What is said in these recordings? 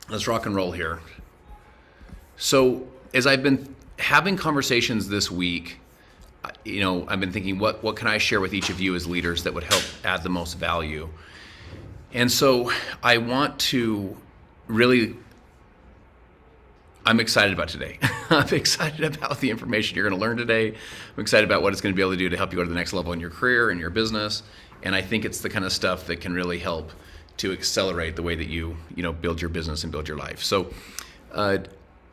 Let's rock and roll here. So, as I've been having conversations this week, I've been thinking, what can I share with each of you as leaders that would help add the most value? And so, I want to really, I'm excited about today. I'm excited about the information you're going to learn today. I'm excited about what it's going to be able to do to help you go to the next level in your career and your business. And I think it's the kind of stuff that can really help to accelerate the way that you build your business and build your life. So,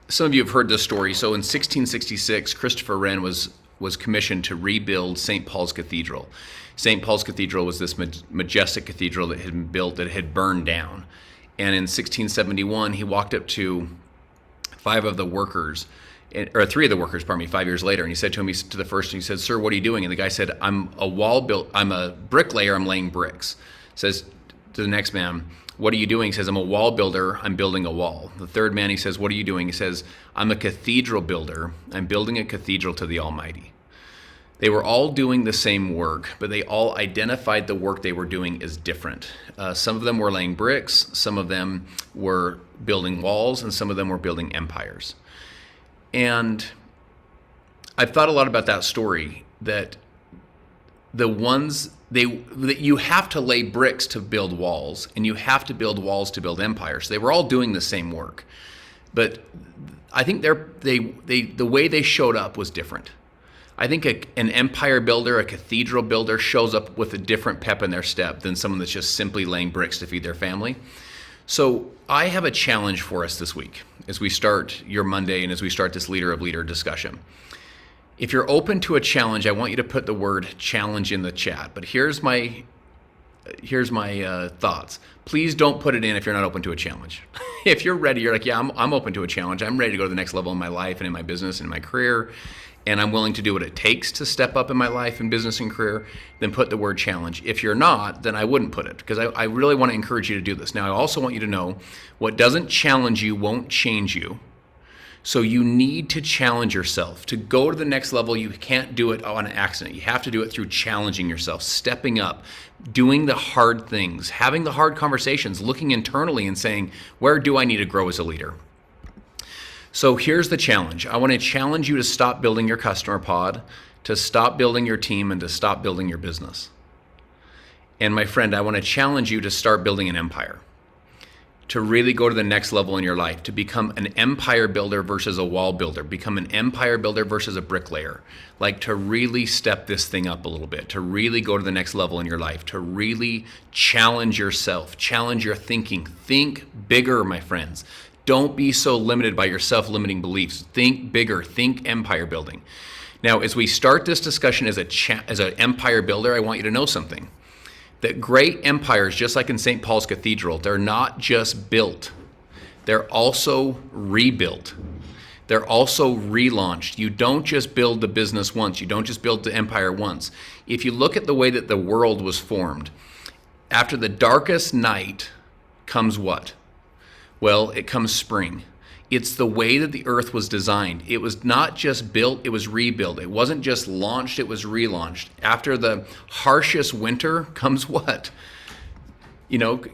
some of you have heard this story. So in 1666, Christopher Wren was commissioned to rebuild St. Paul's Cathedral. St. Paul's Cathedral was this majestic cathedral that had been built that had burned down. And in 1671, he walked up to three of the workers, 5 years later, and he said to him, to the first, he said, "Sir, what are you doing?" And the guy said, I'm a bricklayer, I'm laying bricks." Says to the next man, "What are you doing?" He says, "I'm a wall builder, I'm building a wall." The third man, he says, "What are you doing?" He says, "I'm a cathedral builder, I'm building a cathedral to the Almighty." They were all doing the same work, but they all identified the work they were doing as different. Some of them were laying bricks, some of them were building walls, and some of them were building empires. And I've thought a lot about that story, that that you have to lay bricks to build walls, and you have to build walls to build empires. They were all doing the same work, but I think the way they showed up was different. I think an empire builder, a cathedral builder, shows up with a different pep in their step than someone that's just simply laying bricks to feed their family. So I have a challenge for us this week as we start your Monday and as we start this Leader of Leader discussion. If you're open to a challenge, I want you to put the word challenge in the chat. But here's my thoughts. Please don't put it in if you're not open to a challenge. If you're ready, you're like, yeah, I'm open to a challenge. I'm ready to go to the next level in my life and in my business and in my career, and I'm willing to do what it takes to step up in my life and business and career, then put the word challenge. If you're not, then I wouldn't put it, because I really want to encourage you to do this. Now, I also want you to know what doesn't challenge you won't change you. So you need to challenge yourself. To go to the next level, you can't do it on accident. You have to do it through challenging yourself, stepping up, doing the hard things, having the hard conversations, looking internally and saying, where do I need to grow as a leader? So here's the challenge. I want to challenge you to stop building your customer pod, to stop building your team, and to stop building your business. And my friend, I want to challenge you to start building an empire, to really go to the next level in your life, to become an empire builder versus a wall builder, become an empire builder versus a bricklayer, like to really step this thing up a little bit, to really go to the next level in your life, to really challenge yourself, challenge your thinking. Think bigger, my friends. Don't be so limited by your self-limiting beliefs. Think bigger, think empire building. Now, as we start this discussion as an empire builder, I want you to know something. That great empires, just like in St. Paul's Cathedral, they're not just built, they're also rebuilt. They're also relaunched. You don't just build the business once. You don't just build the empire once. If you look at the way that the world was formed, after the darkest night comes what? Well, it comes spring. It's the way that the earth was designed. It was not just built, it was rebuilt. It wasn't just launched, it was relaunched. After the harshest winter comes what?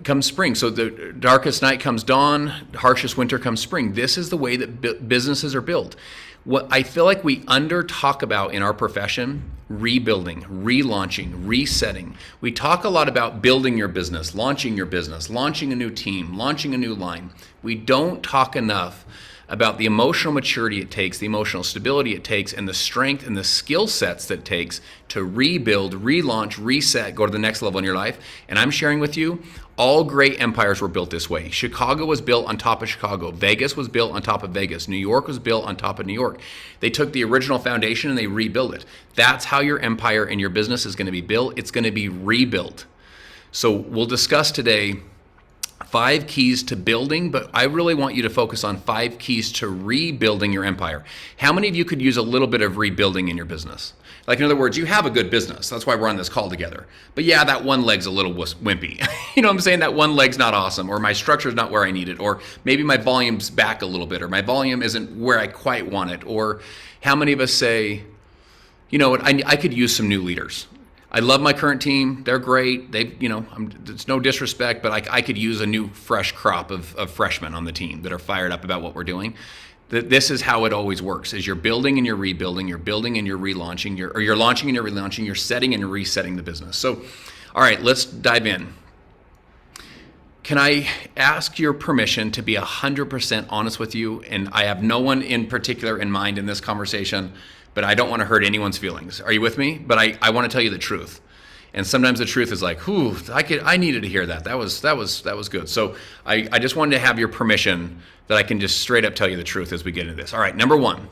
Comes spring. So the darkest night comes dawn, harshest winter comes spring. This is the way that businesses are built. What I feel like we under talk about in our profession, rebuilding, relaunching, resetting. We talk a lot about building your business, launching a new team, launching a new line. We don't talk enough about the emotional maturity it takes, the emotional stability it takes, and the strength and the skill sets that it takes to rebuild, relaunch, reset, go to the next level in your life. And I'm sharing with you, all great empires were built this way. Chicago was built on top of Chicago. Vegas was built on top of Vegas. New York was built on top of New York. They took the original foundation and they rebuilt it. That's how your empire and your business is going to be built. It's going to be rebuilt. So we'll discuss today 5 keys to building, but I really want you to focus on 5 keys to rebuilding your empire. How many of you could use a little bit of rebuilding in your business? Like, in other words, you have a good business. That's why we're on this call together. But yeah, that one leg's a little wimpy. You know what I'm saying? That one leg's not awesome, or my structure's not where I need it, or maybe my volume's back a little bit, or my volume isn't where I quite want it. Or how many of us say, you know what, I could use some new leaders. I love my current team. They're great. It's no disrespect, but I could use a new fresh crop of freshmen on the team that are fired up about what we're doing. This is how it always works: is you're building and you're rebuilding, you're building and you're relaunching, you're launching and you're relaunching, you're setting and you're resetting the business. So, all right, let's dive in. Can I ask your permission to be 100% honest with you? And I have no one in particular in mind in this conversation, but I don't want to hurt anyone's feelings. Are you with me? But I want to tell you the truth. And sometimes the truth is like, I needed to hear that. That was good. So I just wanted to have your permission that I can just straight up tell you the truth as we get into this. All right, number one,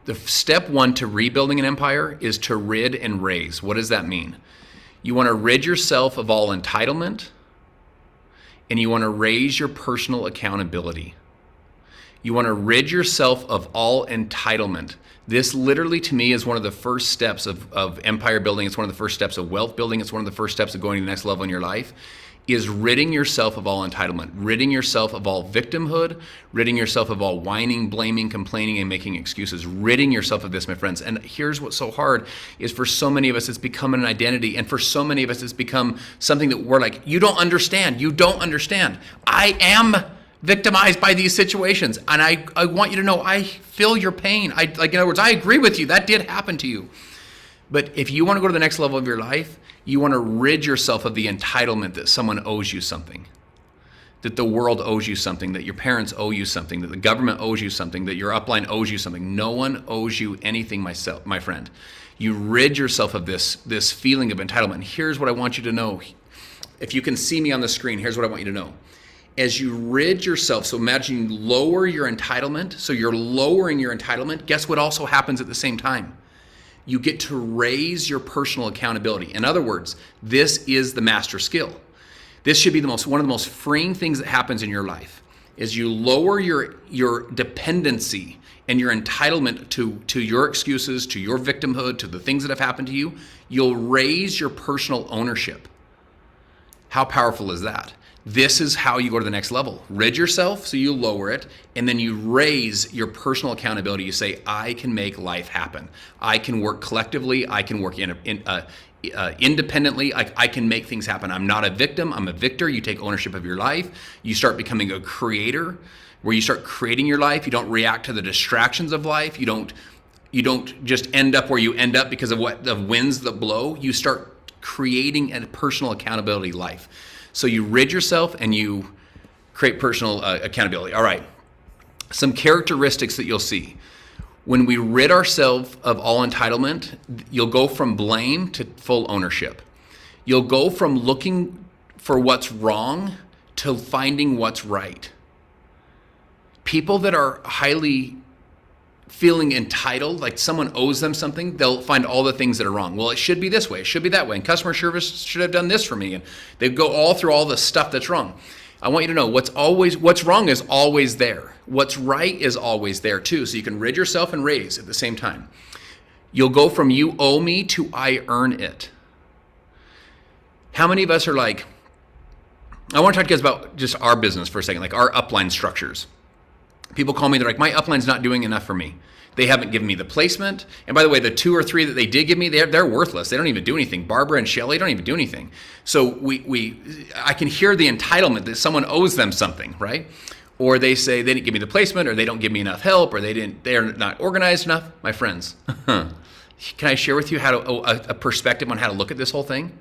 the step one to rebuilding an empire is to rid and raise. What does that mean? You want to rid yourself of all entitlement, and you want to raise your personal accountability. You want to rid yourself of all entitlement. This literally, to me, is one of the first steps of empire building. It's one of the first steps of wealth building. It's one of the first steps of going to the next level in your life, is ridding yourself of all entitlement, ridding yourself of all victimhood, ridding yourself of all whining, blaming, complaining, and making excuses, ridding yourself of this, my friends. And here's what's so hard is for so many of us, it's become an identity. And for so many of us, it's become something that we're like, you don't understand. You don't understand. I am victimized by these situations. And I want you to know, I feel your pain. In other words, I agree with you. That did happen to you. But if you want to go to the next level of your life, you want to rid yourself of the entitlement that someone owes you something, that the world owes you something, that your parents owe you something, that the government owes you something, that your upline owes you something. No one owes you anything, my friend. You rid yourself of this feeling of entitlement. And here's what I want you to know. If you can see me on the screen, here's what I want you to know. As you rid yourself, so imagine you lower your entitlement, so you're lowering your entitlement, guess what also happens at the same time? You get to raise your personal accountability. In other words, this is the master skill. This should be one of the most freeing things that happens in your life, is you lower your dependency and your entitlement to your excuses, to your victimhood, to the things that have happened to you. You'll raise your personal ownership. How powerful is that? This is how you go to the next level. Rid yourself, so you lower it, and then you raise your personal accountability. You say, I can make life happen. I can work collectively. I can work independently. I can make things happen. I'm not a victim. I'm a victor. You take ownership of your life. You start becoming a creator, where you start creating your life. You don't react to the distractions of life. You don't just end up where you end up because of the winds that blow. You start creating a personal accountability life. So you rid yourself and you create personal accountability. All right. Some characteristics that you'll see. When we rid ourselves of all entitlement, you'll go from blame to full ownership. You'll go from looking for what's wrong to finding what's right. People that are highly feeling entitled, like someone owes them something, they'll find all the things that are wrong. Well, it should be this way, it should be that way, and customer service should have done this for me, and they go all through all the stuff that's wrong. I want you to know what's wrong is always there. What's right is always there too, so you can rid yourself and raise at the same time. You'll go from you owe me to I earn it. How many of us are like, I want to talk to you guys about just our business for a second, like our upline structures. People call me, they're like, my upline's not doing enough for me. They haven't given me the placement. And by the way, the 2 or 3 that they did give me, they're worthless. They don't even do anything. Barbara and Shelly don't even do anything. So I can hear the entitlement that someone owes them something, right? Or they say they didn't give me the placement, or they don't give me enough help, or they're not organized enough. My friends, can I share with you a perspective on how to look at this whole thing?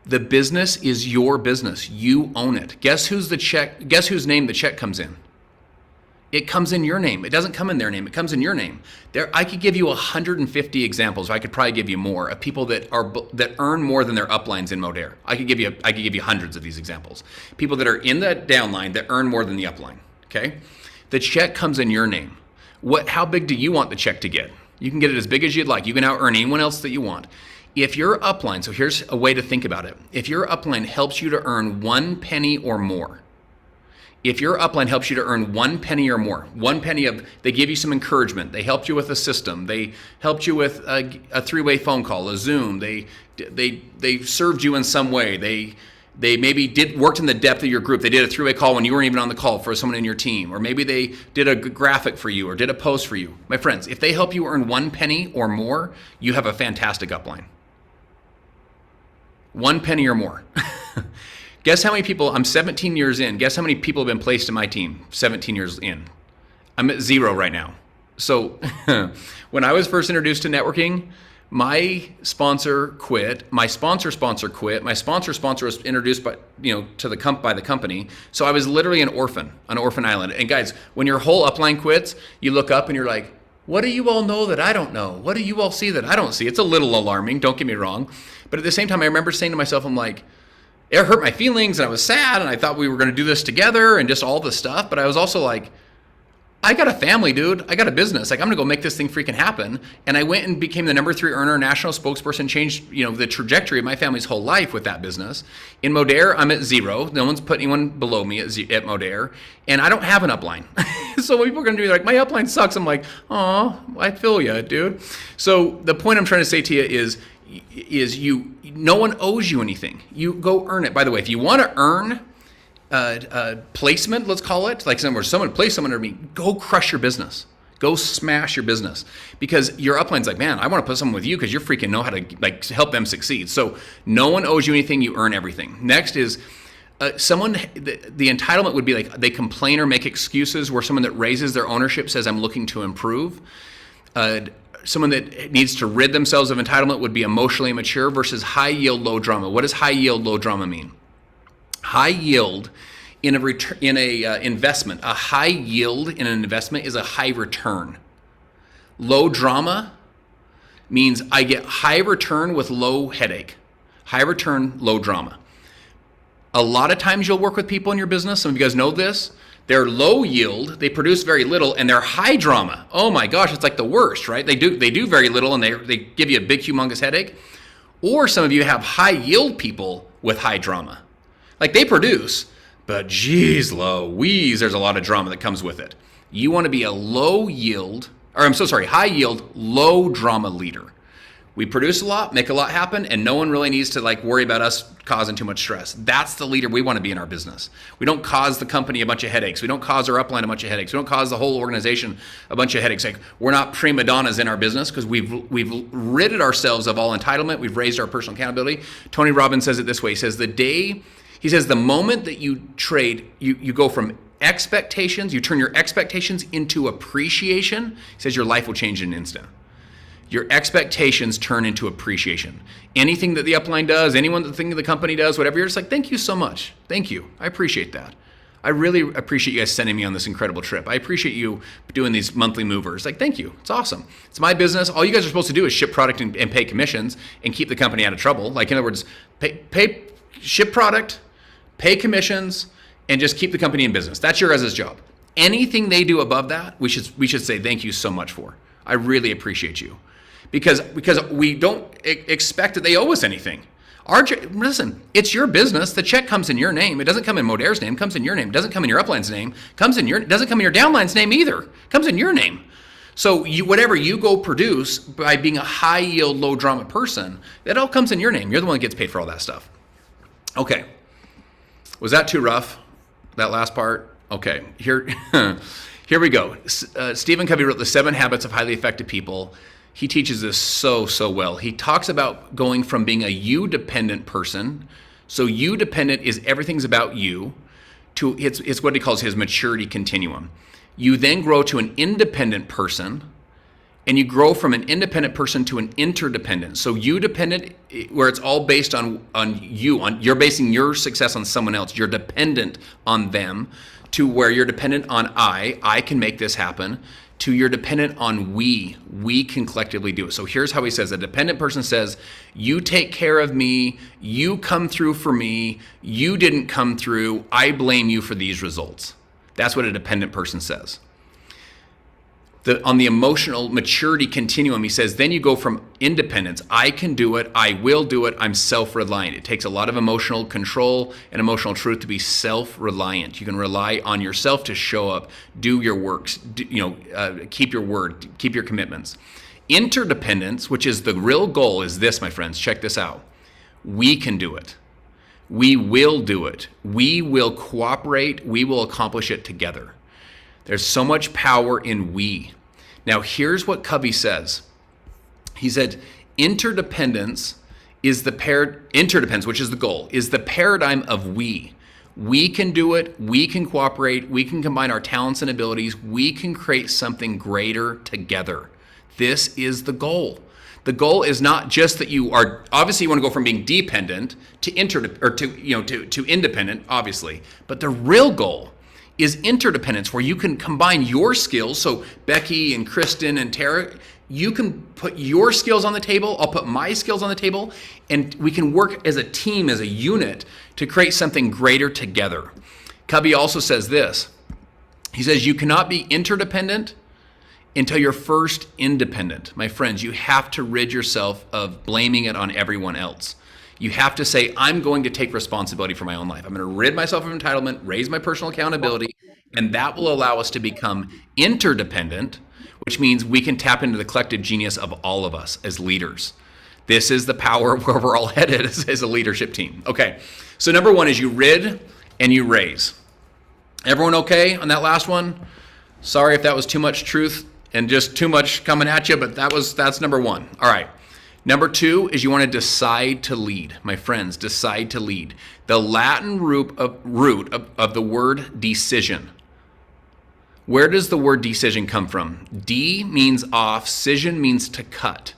The business is your business. You own it. Guess whose name the check comes in? It comes in your name. It doesn't come in their name. It comes in your name. I could give you 150 examples. I could probably give you more of people that earn more than their uplines in Modere. I could give you hundreds of these examples. People that are in the downline that earn more than the upline. Okay, the check comes in your name. How big do you want the check to get? You can get it as big as you'd like. You can out earn anyone else that you want. If your upline, so here's a way to think about it. If your upline helps you to earn 1 penny or more. If your upline helps you to earn 1 penny or more, 1 penny they give you some encouragement, they helped you with a system, they helped you with a 3-way phone call, a Zoom, they served you in some way, they maybe worked in the depth of your group, they did a 3-way call when you weren't even on the call for someone in your team, or maybe they did a graphic for you or did a post for you. My friends, if they help you earn 1 penny or more, you have a fantastic upline. 1 penny or more. Guess how many people, I'm 17 years in, guess how many people have been placed in my team 17 years in? I'm at 0 right now. So when I was first introduced to networking, my sponsor quit, my sponsor quit, my sponsor was introduced by the company. So I was literally an orphan island. And guys, when your whole upline quits, you look up and you're like, what do you all know that I don't know? What do you all see that I don't see? It's a little alarming, don't get me wrong. But at the same time, I remember saying to myself, I'm like, it hurt my feelings and I was sad and I thought we were going to do this together and just all this stuff. But I was also like, I got a family, dude. I got a business. Like, I'm gonna go make this thing freaking happen. And I went and became the #3 earner, national spokesperson, changed, the trajectory of my family's whole life with that business. In Modere, I'm at 0. No one's put anyone below me at Modere. And I don't have an upline. So when people are gonna be like, my upline sucks, I'm like, oh, I feel ya, dude. So the point I'm trying to say to you is no one owes you anything. You go earn it. By the way, if you wanna earn placement, let's call it, like where someone plays someone under me, go crush your business, go smash your business, because your upline's like, man, I want to put someone with you because you freaking know how to help them succeed. So no one owes you anything, you earn everything. Next is someone, the entitlement would be like they complain or make excuses, where someone that raises their ownership says, I'm looking to improve. Someone that needs to rid themselves of entitlement would be emotionally immature, versus high yield, low drama. What does high yield, low drama mean? High yield in a investment. A high yield in an investment is a high return. Low drama means I get high return with low headache. High return, low drama. A lot of times you'll work with people in your business. Some of you guys know this. They're low yield, they produce very little, and they're high drama. Oh my gosh, it's like the worst, right? They do very little and they give you a big, humongous headache. Or some of you have high yield people with high drama. Like they produce, but geez, Louise, there's a lot of drama that comes with it. You want to be a high yield, low drama leader. We produce a lot, make a lot happen, and no one really needs to worry about us causing too much stress. That's the leader we want to be in our business. We don't cause the company a bunch of headaches. We don't cause our upline a bunch of headaches. We don't cause the whole organization a bunch of headaches. Like, we're not prima donnas in our business because we've ridded ourselves of all entitlement. We've raised our personal accountability. Tony Robbins says it this way. He says the moment that you trade, you go from expectations, you turn your expectations into appreciation. He says your life will change in an instant. Your expectations turn into appreciation. Anything that the upline does, thing the company does, whatever, you're just like, thank you so much. Thank you. I appreciate that. I really appreciate you guys sending me on this incredible trip. I appreciate you doing these monthly movers. Like, thank you. It's awesome. It's my business. All you guys are supposed to do is ship product and pay commissions and keep the company out of trouble. Like, in other words, ship product, pay commissions, and just keep the company in business. That's your guys' job. Anything they do above that, we should say thank you so much for. I really appreciate you. Because we don't expect that they owe us anything. Listen, it's your business. The check comes in your name. It doesn't come in Modere's name. It comes in your name. It doesn't come in your upline's name. It doesn't come in your downline's name either. It comes in your name. So whatever you go produce by being a high yield, low drama person, that all comes in your name. You're the one that gets paid for all that stuff. Okay. Was that too rough? That last part? Okay. Here we go. Stephen Covey wrote The 7 Habits of Highly Effective People. He teaches this so well. He talks about going from being a you-dependent person. So you-dependent is everything's about you. To it's what he calls his maturity continuum. You then grow to an independent person, and you grow from an independent person to an interdependent. So you-dependent, where it's all based on you, you're basing your success on someone else. You're dependent on them, to where you're dependent on I can make this happen, to you're dependent on we can collectively do it. So here's how he says, a dependent person says, you take care of me, you come through for me, you didn't come through, I blame you for these results. That's what a dependent person says. On the emotional maturity continuum, he says, then you go from independence. I can do it. I will do it. I'm self-reliant. It takes a lot of emotional control and emotional truth to be self-reliant. You can rely on yourself to show up, do your works, keep your word, keep your commitments. Interdependence, which is the real goal, is this, my friends. Check this out. We can do it. We will do it. We will cooperate. We will accomplish it together. There's so much power in we. Now, here's what Covey says. He said, interdependence is the interdependence, which is the goal, is the paradigm of we. We can do it. We can cooperate. We can combine our talents and abilities. We can create something greater together. This is the goal. The goal is not just that you are, obviously you want to go from being dependent to to independent, obviously. But the real goal is interdependence, where you can combine your skills. So Becky and Kristen and Tara, you can put your skills on the table. I'll put my skills on the table, and we can work as a team, as a unit, to create something greater together. Covey also says this. He says, you cannot be interdependent until you're first independent. My friends, you have to rid yourself of blaming it on everyone else. You have to say, I'm going to take responsibility for my own life. I'm going to rid myself of entitlement, raise my personal accountability, and that will allow us to become interdependent, which means we can tap into the collective genius of all of us as leaders. This is the power of where we're all headed as a leadership team. Okay, so number one is you rid and you raise. Everyone okay on that last one? Sorry if that was too much truth and just too much coming at you, but that's number one. All right. Number two is you want to decide to lead. My friends, decide to lead. The Latin root of the word decision. Where does the word decision come from? De means off, scission means to cut.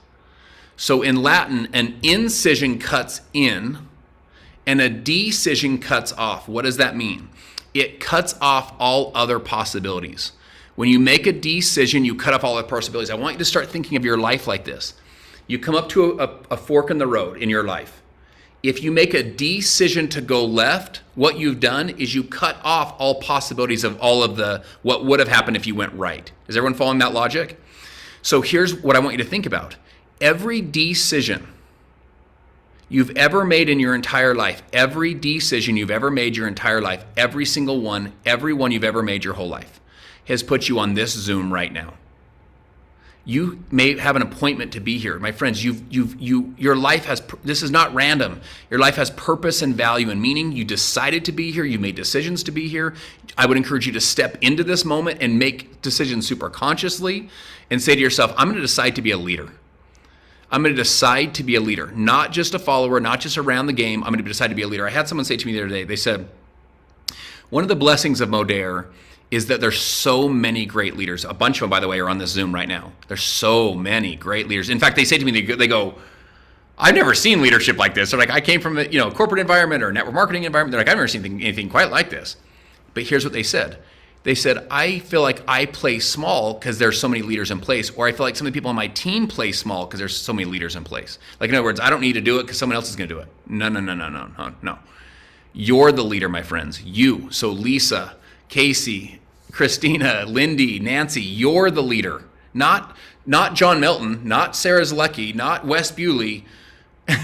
So in Latin, an incision cuts in and a decision cuts off. What does that mean? It cuts off all other possibilities. When you make a decision, you cut off all other possibilities. I want you to start thinking of your life like this. You come up to a fork in the road in your life. If you make a decision to go left, what you've done is you cut off all possibilities of all of what would have happened if you went right. Is everyone following that logic? So here's what I want you to think about. Every decision you've ever made in your entire life, every decision you've ever made your entire life, every single one, every one you've ever made your whole life, has put you on this Zoom right now. You may have an appointment to be here. My friends, your life has, this is not random. Your life has purpose and value and meaning. You decided to be here. You made decisions to be here. I would encourage you to step into this moment and make decisions super consciously and say to yourself, I'm going to decide to be a leader. I'm going to decide to be a leader, not just a follower, not just around the game. I'm going to decide to be a leader. I had someone say to me the other day, they said, one of the blessings of Modere is that there's so many great leaders. A bunch of them, by the way, are on this Zoom right now. There's so many great leaders. In fact, they say to me, they go, I've never seen leadership like this. They're like, I came from a corporate environment or network marketing environment. They're like, I've never seen anything quite like this. But here's what they said. They said, I feel like I play small because there's so many leaders in place, or I feel like some of the people on my team play small because there's so many leaders in place. Like, in other words, I don't need to do it because someone else is going to do it. No. You're the leader, my friends. You. So Lisa, Casey, Christina, Lindy, Nancy, you're the leader. Not John Milton, not Sarah Zlecki, not Wes Bewley.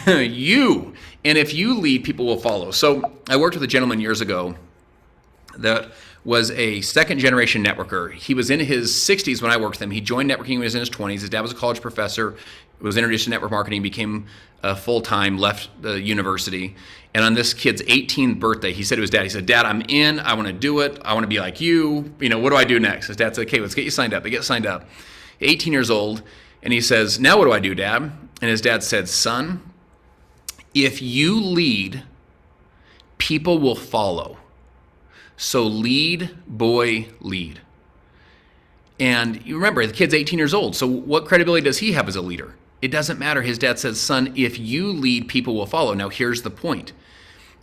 You. And if you lead, people will follow. So I worked with a gentleman years ago that was a second generation networker. He was in his 60s when I worked with him. He joined networking when he was in his 20s. His dad was a college professor, was introduced to network marketing, became full-time, left the university. And on this kid's 18th birthday, he said to his dad, he said, Dad, I'm in, I want to do it. I want to be like you. What do I do next? His dad said, okay, let's get you signed up. They get signed up. 18 years old. And he says, now what do I do, Dad? And his dad said, son, if you lead, people will follow. So lead, boy, lead. And you remember, the kid's 18 years old. So what credibility does he have as a leader? It doesn't matter. His dad says, son, if you lead, people will follow. Now, here's the point.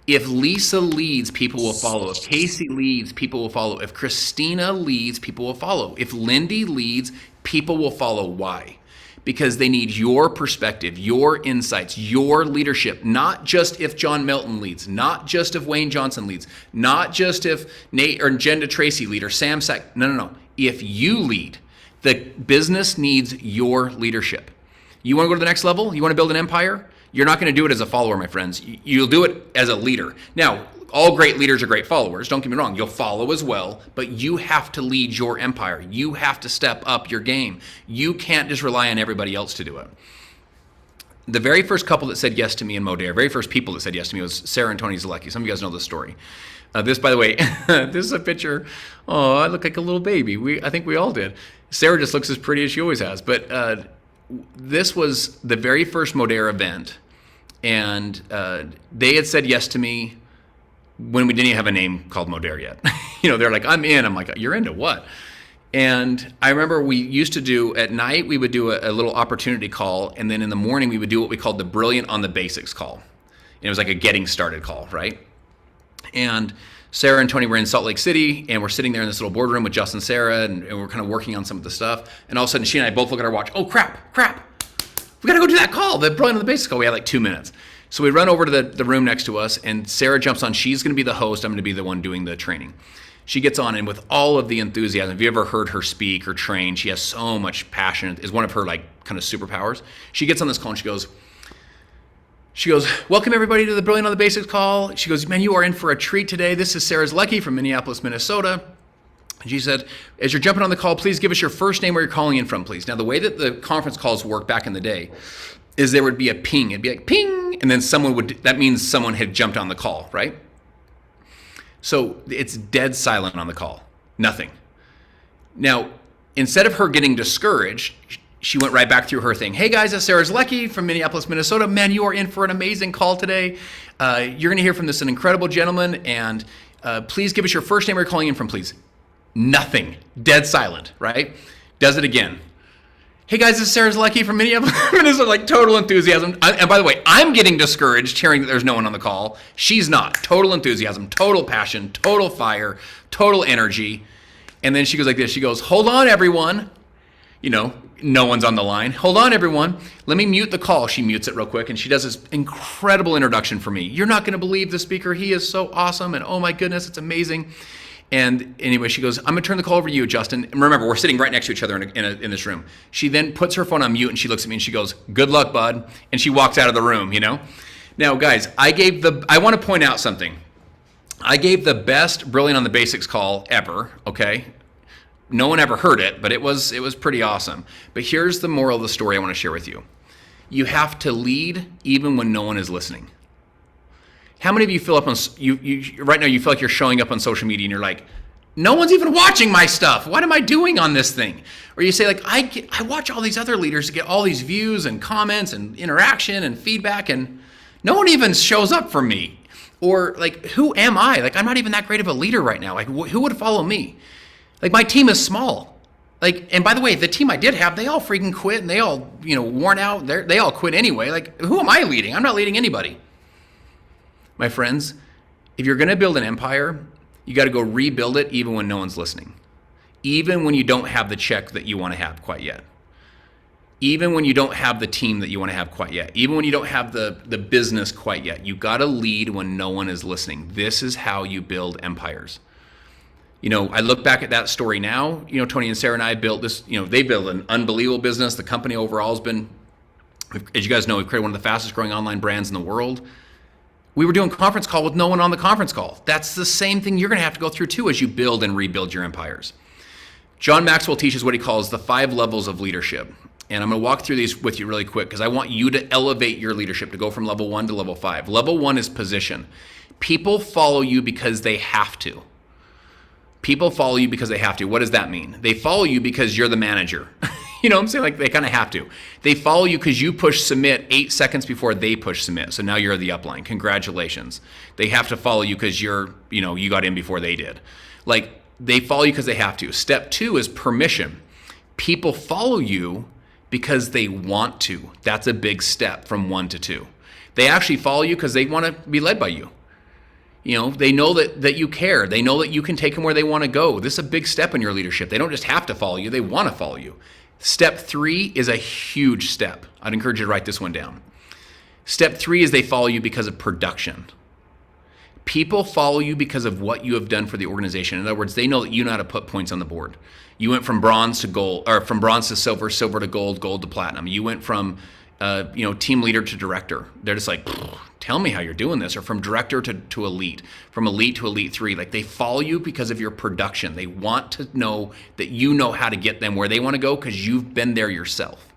If Lisa leads, people will follow. If Casey leads, people will follow. If Christina leads, people will follow. If Lindy leads, people will follow. Why? Because they need your perspective, your insights, your leadership, not just if John Milton leads, not just if Wayne Johnson leads, not just if Nate or Jenda Tracy lead or Sam Sack. No. If you lead, the business needs your leadership. You want to go to the next level? You want to build an empire? You're not going to do it as a follower, my friends. You'll do it as a leader. Now, all great leaders are great followers. Don't get me wrong. You'll follow as well, but you have to lead your empire. You have to step up your game. You can't just rely on everybody else to do it. The very first couple that said yes to me in Modere, very first people that said yes to me was Sarah and Tony Zlecki. Some of you guys know this story. This, by the way, this is a picture. Oh, I look like a little baby. I think we all did. Sarah just looks as pretty as she always has. But this was the very first Modere event And they had said yes to me when we didn't even have a name called Modere yet. They're like, I'm in. I'm like, you're into what? And I remember we used to do, at night, we would do a little opportunity call. And then in the morning, we would do what we called the Brilliant on the Basics call. And it was like a getting started call, right? And Sarah and Tony were in Salt Lake City, and we're sitting there in this little boardroom with Justin and Sarah, and we're kind of working on some of the stuff. And all of a sudden, she and I both look at our watch. Oh, crap. We got to go do that call, the Brilliant on the Basics call. We had like 2 minutes. So we run over to the room next to us, and Sarah jumps on. She's going to be the host. I'm going to be the one doing the training. She gets on, and with all of the enthusiasm, if you ever heard her speak or train, she has so much passion. It's one of her like kind of superpowers. She gets on this call, and she goes, welcome everybody to the Brilliant on the Basics call. She goes, man, you are in for a treat today. This is Sarah Zlecki from Minneapolis, Minnesota. And she said, as you're jumping on the call, please give us your first name, where you're calling in from, please. Now, the way that the conference calls work back in the day is there would be a ping. It'd be like ping, and then that means someone had jumped on the call, right? So it's dead silent on the call, nothing. Now, instead of her getting discouraged, she went right back through her thing. Hey guys, it's Sarah Zlecki from Minneapolis, Minnesota. Man, you are in for an amazing call today. You're gonna hear from an incredible gentleman, and please give us your first name, where you're calling in from, please. Nothing, dead silent, right? Does it again. Hey guys, this is Sarah Zlecki from Minneapolis, Minnesota. Like total enthusiasm. And by the way, I'm getting discouraged hearing that there's no one on the call. She's not. Total enthusiasm, total passion, total fire, total energy. And then she goes like this. She goes, hold on, everyone. No one's on the line. Hold on, everyone. Let me mute the call. She mutes it real quick, and she does this incredible introduction for me. You're not going to believe the speaker. He is so awesome, and oh my goodness, it's amazing. And anyway, she goes, I'm going to turn the call over to you, Justin. And remember, we're sitting right next to each other in this room. She then puts her phone on mute, and she looks at me, and she goes, good luck, bud. And she walks out of the room, Now, guys, I want to point out something. I gave the best Brilliant on the Basics call ever, okay? No one ever heard it, but it was pretty awesome. But here's the moral of the story I want to share with you. You have to lead even when no one is listening. How many of you feel up on you right now? You feel like you're showing up on social media and you're like, no one's even watching my stuff. What am I doing on this thing? Or you say like, I watch all these other leaders get all these views and comments and interaction and feedback, and no one even shows up for me. Or like, who am I? Like, I'm not even that great of a leader right now. Like, who would follow me? Like, my team is small. Like, and by the way, the team I did have, they all freaking quit, and they all, worn out. They all quit anyway. Like, who am I leading? I'm not leading anybody. My friends, if you're going to build an empire, you got to go rebuild it even when no one's listening. Even when you don't have the check that you want to have quite yet. Even when you don't have the team that you want to have quite yet. Even when you don't have the business quite yet. You got to lead when no one is listening. This is how you build empires. I look back at that story now. Tony and Sarah and I built this, they built an unbelievable business. The company overall has been, as you guys know, we've created one of the fastest growing online brands in the world. We were doing conference call with no one on the conference call. That's the same thing you're going to have to go through too as you build and rebuild your empires. John Maxwell teaches what he calls the 5 levels of leadership. And I'm going to walk through these with you really quick because I want you to elevate your leadership to go from level 1 to level 5. Level 1 is position. People follow you because they have to. People follow you because they have to. What does that mean? They follow you because you're the manager. You know what I'm saying? Like, they kind of have to. They follow you because you push submit 8 seconds before they push submit. So now you're the upline. Congratulations. They have to follow you because you got in before they did. Like, they follow you because they have to. Step 2 is permission. People follow you because they want to. That's a big step from 1 to 2. They actually follow you because they want to be led by you. They know that you care. They know that you can take them where they want to go. This is a big step in your leadership. They don't just have to follow you. They want to follow you. Step 3 is a huge step. I'd encourage you to write this one down. Step 3 is they follow you because of production. People follow you because of what you have done for the organization. In other words, they know that you know how to put points on the board. You went from bronze to gold, or from bronze to silver, silver to gold, gold to platinum. You went from team leader to director. They're just like, tell me how you're doing this. Or from director to elite, from elite to elite 3. Like, they follow you because of your production. They want to know that you know how to get them where they want to go because you've been there yourself.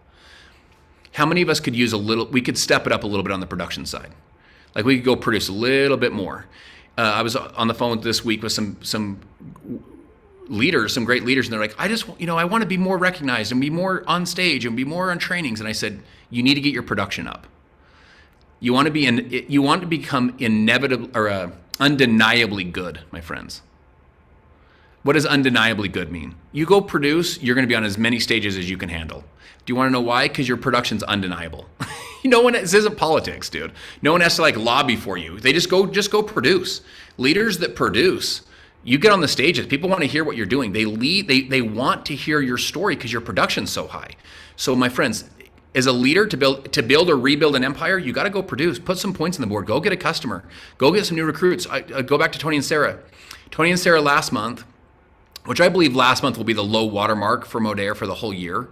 How many of us could use we could step it up a little bit on the production side. Like, we could go produce a little bit more. I was on the phone this week with some leaders, some great leaders, and they're like, I want to be more recognized and be more on stage and be more on trainings. And I said, you need to get your production up. You want to be you want to become inevitable or undeniably good, my friends. What does undeniably good mean? You go produce, you're going to be on as many stages as you can handle. Do you want to know why? Because your production's undeniable. This isn't politics, dude. No one has to like lobby for you. They just go produce. Leaders that produce, you get on the stages, people want to hear what you're doing. They lead, they want to hear your story because your production's so high. So my friends, as a leader to build or rebuild an empire, you got to go produce, put some points on the board, go get a customer, go get some new recruits. I go back to Tony and Sarah. Tony and Sarah last month, which I believe last month will be the low watermark for Modere for the whole year.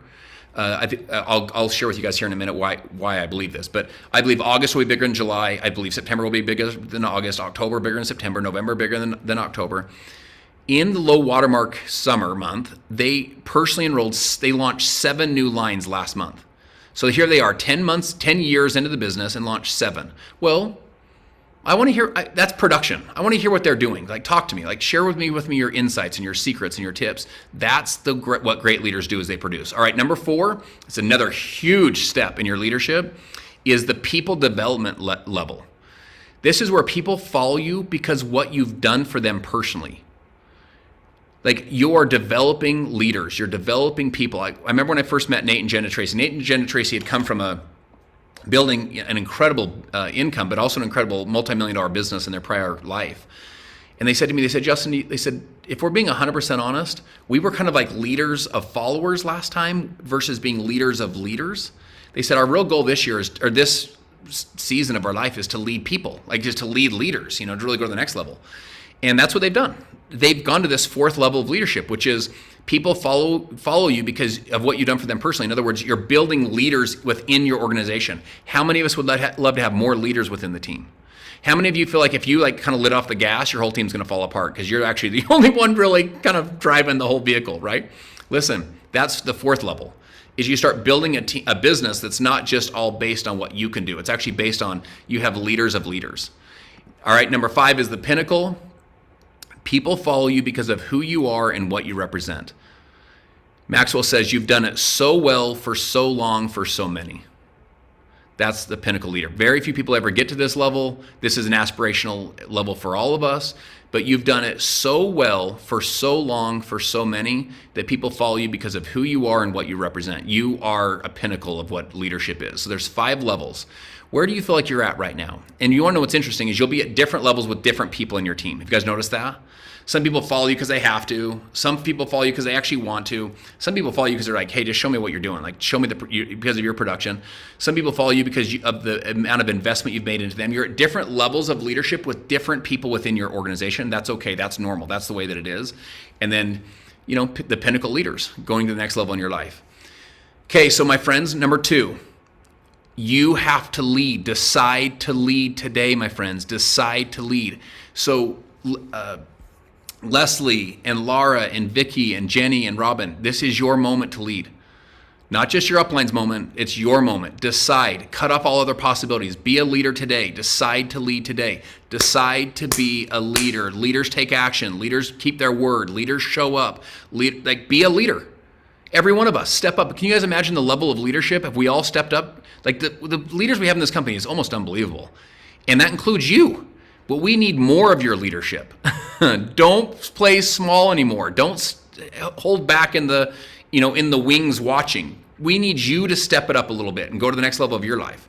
I'll share with you guys here in a minute why I believe this. But I believe August will be bigger than July. I believe September will be bigger than August. October bigger than September. November bigger than October. In the low watermark summer month, they personally enrolled. They launched 7 new lines last month. So here they are, 10 years into the business and launched 7. Well, I want to hear, that's production. I want to hear what they're doing. Like, talk to me, like share with me your insights and your secrets and your tips. That's what great leaders do is they produce. All right, number 4, it's another huge step in your leadership, is the people development level. This is where people follow you because what you've done for them personally. Like, you're developing leaders, you're developing people. I remember when I first met Nate and Jenna Tracy. Nate and Jenna Tracy had come from building an incredible income, but also an incredible multi-million-dollar business in their prior life. And they said to me, Justin, they said, if we're being 100% honest, we were kind of like leaders of followers last time versus being leaders of leaders. They said, our real goal this year is, or this season of our life, is to lead people, like just to lead leaders, to really go to the next level. And that's what they've done. They've gone to this 4th level of leadership, which is people follow you because of what you've done for them personally. In other words, you're building leaders within your organization. How many of us would love to have more leaders within the team? How many of you feel like if you kind of lit off the gas, your whole team's going to fall apart because you're actually the only one really kind of driving the whole vehicle, right? Listen, that's the 4th level, is you start building a business that's not just all based on what you can do. It's actually based on you have leaders of leaders. All right, number 5 is the pinnacle. People follow you because of who you are and what you represent. Maxwell says you've done it so well for so long for so many. That's the pinnacle leader. Very few people ever get to this level. This is an aspirational level for all of us, but you've done it so well for so long for so many that people follow you because of who you are and what you represent. You are a pinnacle of what leadership is. So there's 5 levels. Where do you feel like you're at right now? And you want to know what's interesting is you'll be at different levels with different people in your team. Have you guys noticed that? Some people follow you because they have to. Some people follow you because they actually want to. Some people follow you because they're like, hey, just show me what you're doing. Like, show me because of your production. Some people follow you because of the amount of investment you've made into them. You're at different levels of leadership with different people within your organization. That's okay. That's normal. That's the way that it is. And then, the pinnacle leaders going to the next level in your life. Okay, so my friends, number 2. You have to lead. Decide to lead today, my friends. Decide to lead. So Leslie and Laura and Vicky and Jenny and Robin, this is your moment to lead. Not just your upline's moment, it's your moment. Decide. Cut off all other possibilities. Be a leader today. Decide to lead today. Decide to be a leader. Leaders take action. Leaders keep their word. Leaders show up. Be a leader. Every one of us, step up. Can you guys imagine the level of leadership if we all stepped up? Like the leaders we have in this company is almost unbelievable. And that includes you. But we need more of your leadership. Don't play small anymore. Don't hold back in the wings watching. We need you to step it up a little bit and go to the next level of your life.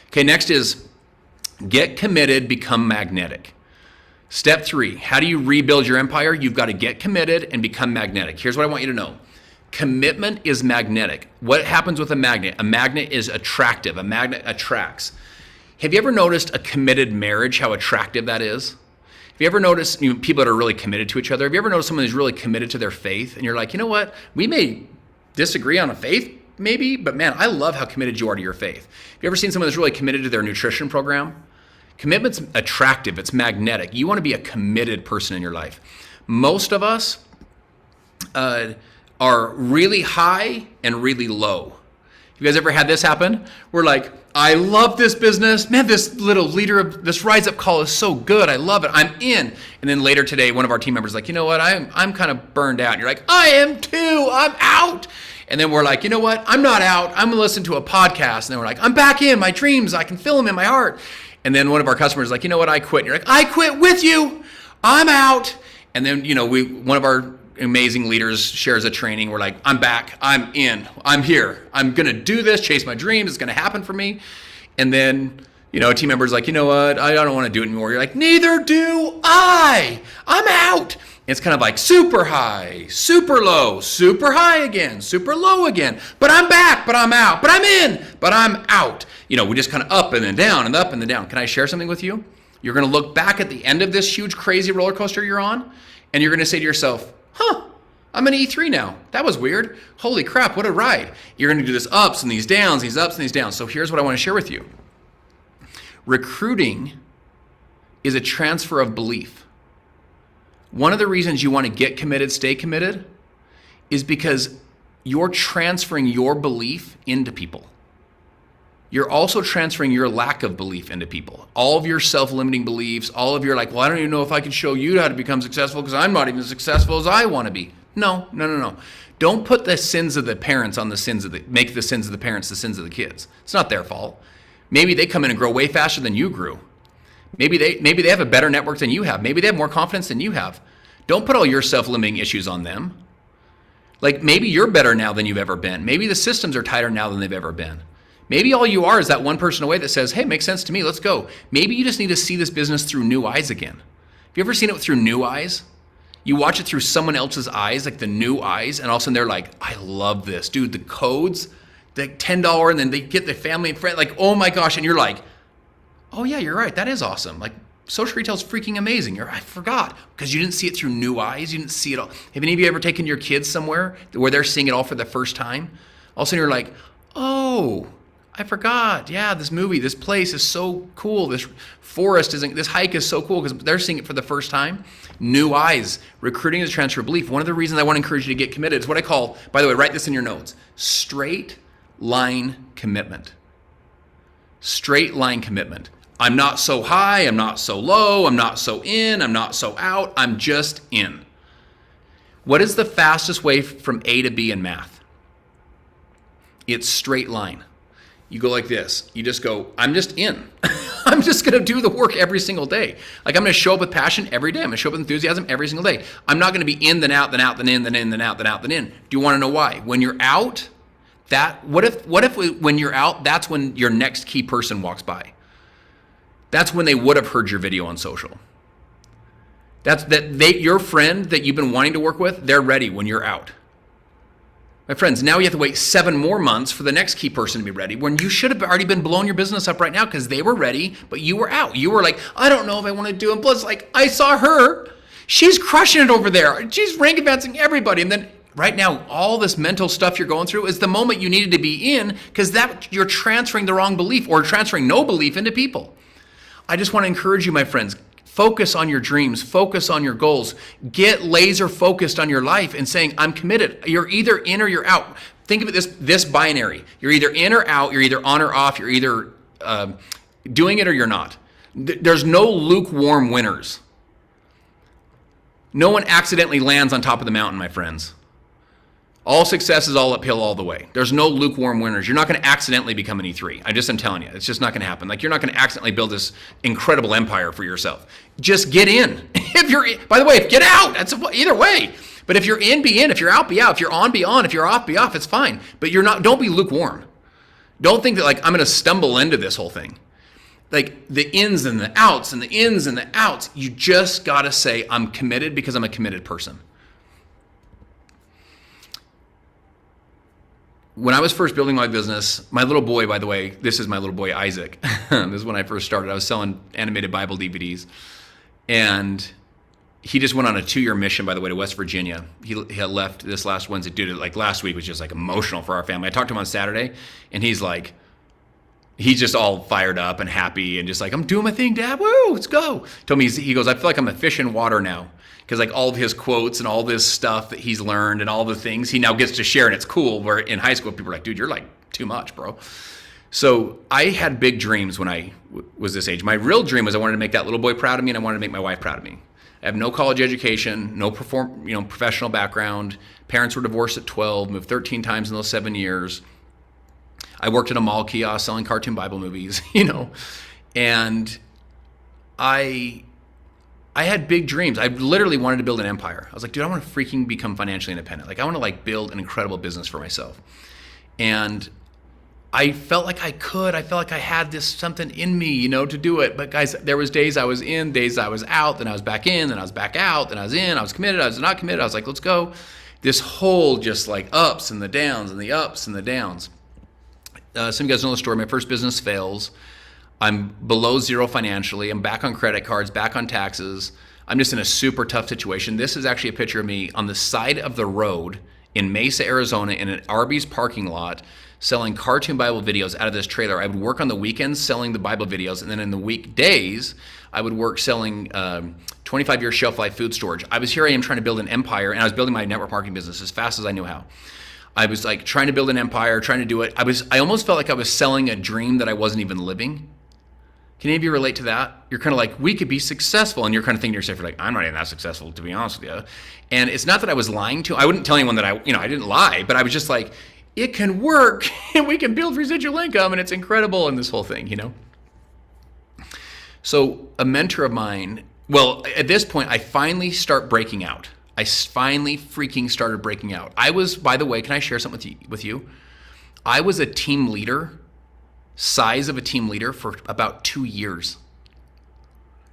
Okay, next is get committed, become magnetic. Step 3, how do you rebuild your empire? You've got to get committed and become magnetic. Here's what I want you to know. Commitment is magnetic. What happens with a magnet? A magnet is attractive. A magnet attracts. Have you ever noticed a committed marriage, how attractive that is? Have you ever noticed people that are really committed to each other? Have you ever noticed someone who's really committed to their faith? And you're like, you know what? We may disagree on a faith, maybe, but man, I love how committed you are to your faith. Have you ever seen someone that's really committed to their nutrition program? Commitment's attractive. It's magnetic. You want to be a committed person in your life. Most of us are really high and really low. You guys ever had this happen? We're like, I love this business. Man, this little leader of this Rise Up call is so good. I love it. I'm in. And then later today, one of our team members is like, you know what? I'm kind of burned out. And you're like, I am too. I'm out. And then we're like, you know what? I'm not out. I'm going to listen to a podcast. And then we're like, I'm back in my dreams. I can feel them in my heart. And then one of our customers is like, you know what? I quit. And you're like, I quit with you. I'm out. And then, one of our amazing leaders shares a training. We're like, I'm back. I'm in. I'm here. I'm going to do this, chase my dreams. It's going to happen for me. And then, a team member is like, you know what? I don't want to do it anymore. You're like, neither do I. I'm out. It's kind of like super high, super low, super high again, super low again. But I'm back, but I'm out, but I'm in, but I'm out. We just kind of up and then down and up and then down. Can I share something with you? You're going to look back at the end of this huge, crazy roller coaster you're on, and you're going to say to yourself, I'm an E3 now. That was weird. Holy crap, what a ride. You're going to do this ups and these downs, these ups and these downs. So here's what I want to share with you. Recruiting is a transfer of belief. One of the reasons you want to get committed, stay committed, is because you're transferring your belief into people. You're also transferring your lack of belief into people. All of your self-limiting beliefs, all of your I don't even know if I can show you how to become successful because I'm not even as successful as I want to be. No. Don't put the sins of the parents on make the sins of the parents the sins of the kids. It's not their fault. Maybe they come in and grow way faster than you grew. Maybe they have a better network than you have. Maybe they have more confidence than you have. Don't put all your self-limiting issues on them. Maybe you're better now than you've ever been. Maybe the systems are tighter now than they've ever been. Maybe all you are is that one person away that says, hey, makes sense to me, let's go. Maybe you just need to see this business through new eyes again. Have you ever seen it through new eyes? You watch it through someone else's eyes, like the new eyes, and all of a sudden they're like, I love this. Dude, the codes, the $10, and then they get the family and friend, oh my gosh, and you're like, oh yeah, you're right, that is awesome. Social retail is freaking amazing. I forgot, because you didn't see it through new eyes. You didn't see it all. Have any of you ever taken your kids somewhere where they're seeing it all for the first time? All of a sudden you're like, oh, I forgot. Yeah, this movie, this place is so cool. This this hike is so cool because they're seeing it for the first time. New eyes. Recruiting is a transfer of belief. One of the reasons I want to encourage you to get committed is what I call, by the way, write this in your notes, straight line commitment. Straight line commitment. I'm not so high, I'm not so low, I'm not so in, I'm not so out, I'm just in. What is the fastest way from A to B in math? It's straight line. You go like this. You just go, I'm just in. I'm just going to do the work every single day. I'm going to show up with passion every day. I'm going to show up with enthusiasm every single day. I'm not going to be in, then out, then out, then in, then in, then out, then out, then in. Do you want to know why? When you're out, what if when you're out, that's when your next key person walks by? That's when they would have heard your video on social. Your friend that you've been wanting to work with, they're ready when you're out. My friends, now you have to wait 7 more months for the next key person to be ready when you should have already been blowing your business up right now because they were ready, but you were out. You were like, I don't know if I want to do it. Plus, I saw her. She's crushing it over there. She's rank advancing everybody. And then right now, all this mental stuff you're going through is the moment you needed to be in because you're transferring the wrong belief or transferring no belief into people. I just want to encourage you, my friends, focus on your dreams, focus on your goals, get laser focused on your life and saying, I'm committed. You're either in or you're out. Think of it this binary. You're either in or out, you're either on or off, you're either doing it or you're not. There's no lukewarm winners. No one accidentally lands on top of the mountain, my friends. All success is all uphill all the way. There's no lukewarm winners. You're not going to accidentally become an E3. I'm telling you, it's just not going to happen. You're not going to accidentally build this incredible empire for yourself. Just get in. By the way, get out. That's either way. But if you're in, be in. If you're out, be out. If you're on, be on. If you're off, be off. It's fine. But don't be lukewarm. Don't think that I'm going to stumble into this whole thing. The ins and the outs and the ins and the outs. You just got to say, I'm committed because I'm a committed person. When I was first building my business, my little boy, by the way, this is my little boy, Isaac. This is when I first started. I was selling animated Bible DVDs. And he just went on a 2-year mission, by the way, to West Virginia. He had left this last Wednesday. Dude, last week was just emotional for our family. I talked to him on Saturday, and he's just all fired up and happy and just I'm doing my thing, Dad. Woo, let's go. Told me, he goes, I feel like I'm a fish in water now. Because all of his quotes and all this stuff that he's learned and all the things he now gets to share, and it's cool. Where in high school, people are like, dude, you're too much, bro. So I had big dreams when I was this age. My real dream was I wanted to make that little boy proud of me, and I wanted to make my wife proud of me. I have no college education, no professional background. Parents were divorced at 12, moved 13 times in those 7 years. I worked at a mall kiosk selling cartoon Bible movies, and I had big dreams. I literally wanted to build an empire. I was like, dude, I want to freaking become financially independent. Like, I want to build an incredible business for myself. And I felt like I could. I felt like I had this something in me, to do it. But guys, there was days I was in, days I was out, then I was back in, then I was back out, then I was in, I was committed, I was not committed. I was like, let's go. This whole just ups and the downs and the ups and the downs. Some of you guys know the story. My first business fails. I'm below zero financially. I'm back on credit cards, back on taxes. I'm just in a super tough situation. This is actually a picture of me on the side of the road in Mesa, Arizona, in an Arby's parking lot, selling cartoon Bible videos out of this trailer. I would work on the weekends selling the Bible videos, and then in the weekdays, I would work selling 25-year shelf life food storage. I am trying to build an empire, and I was building my network marketing business as fast as I knew how. I was trying to build an empire, trying to do it. I almost felt like I was selling a dream that I wasn't even living. Can any of you relate to that? You're kind of like, we could be successful, and you're kind of thinking to yourself, you're like, I'm not even that successful, to be honest with you. And it's not that I was lying to. I wouldn't tell anyone that I didn't lie, but I was just like, it can work, and we can build residual income, and it's incredible, and this whole thing, So a mentor of mine, at this point, I finally start breaking out. I finally freaking started breaking out. I was, by the way, can I share something with you? I was a team leader, size of a team leader, for about 2 years.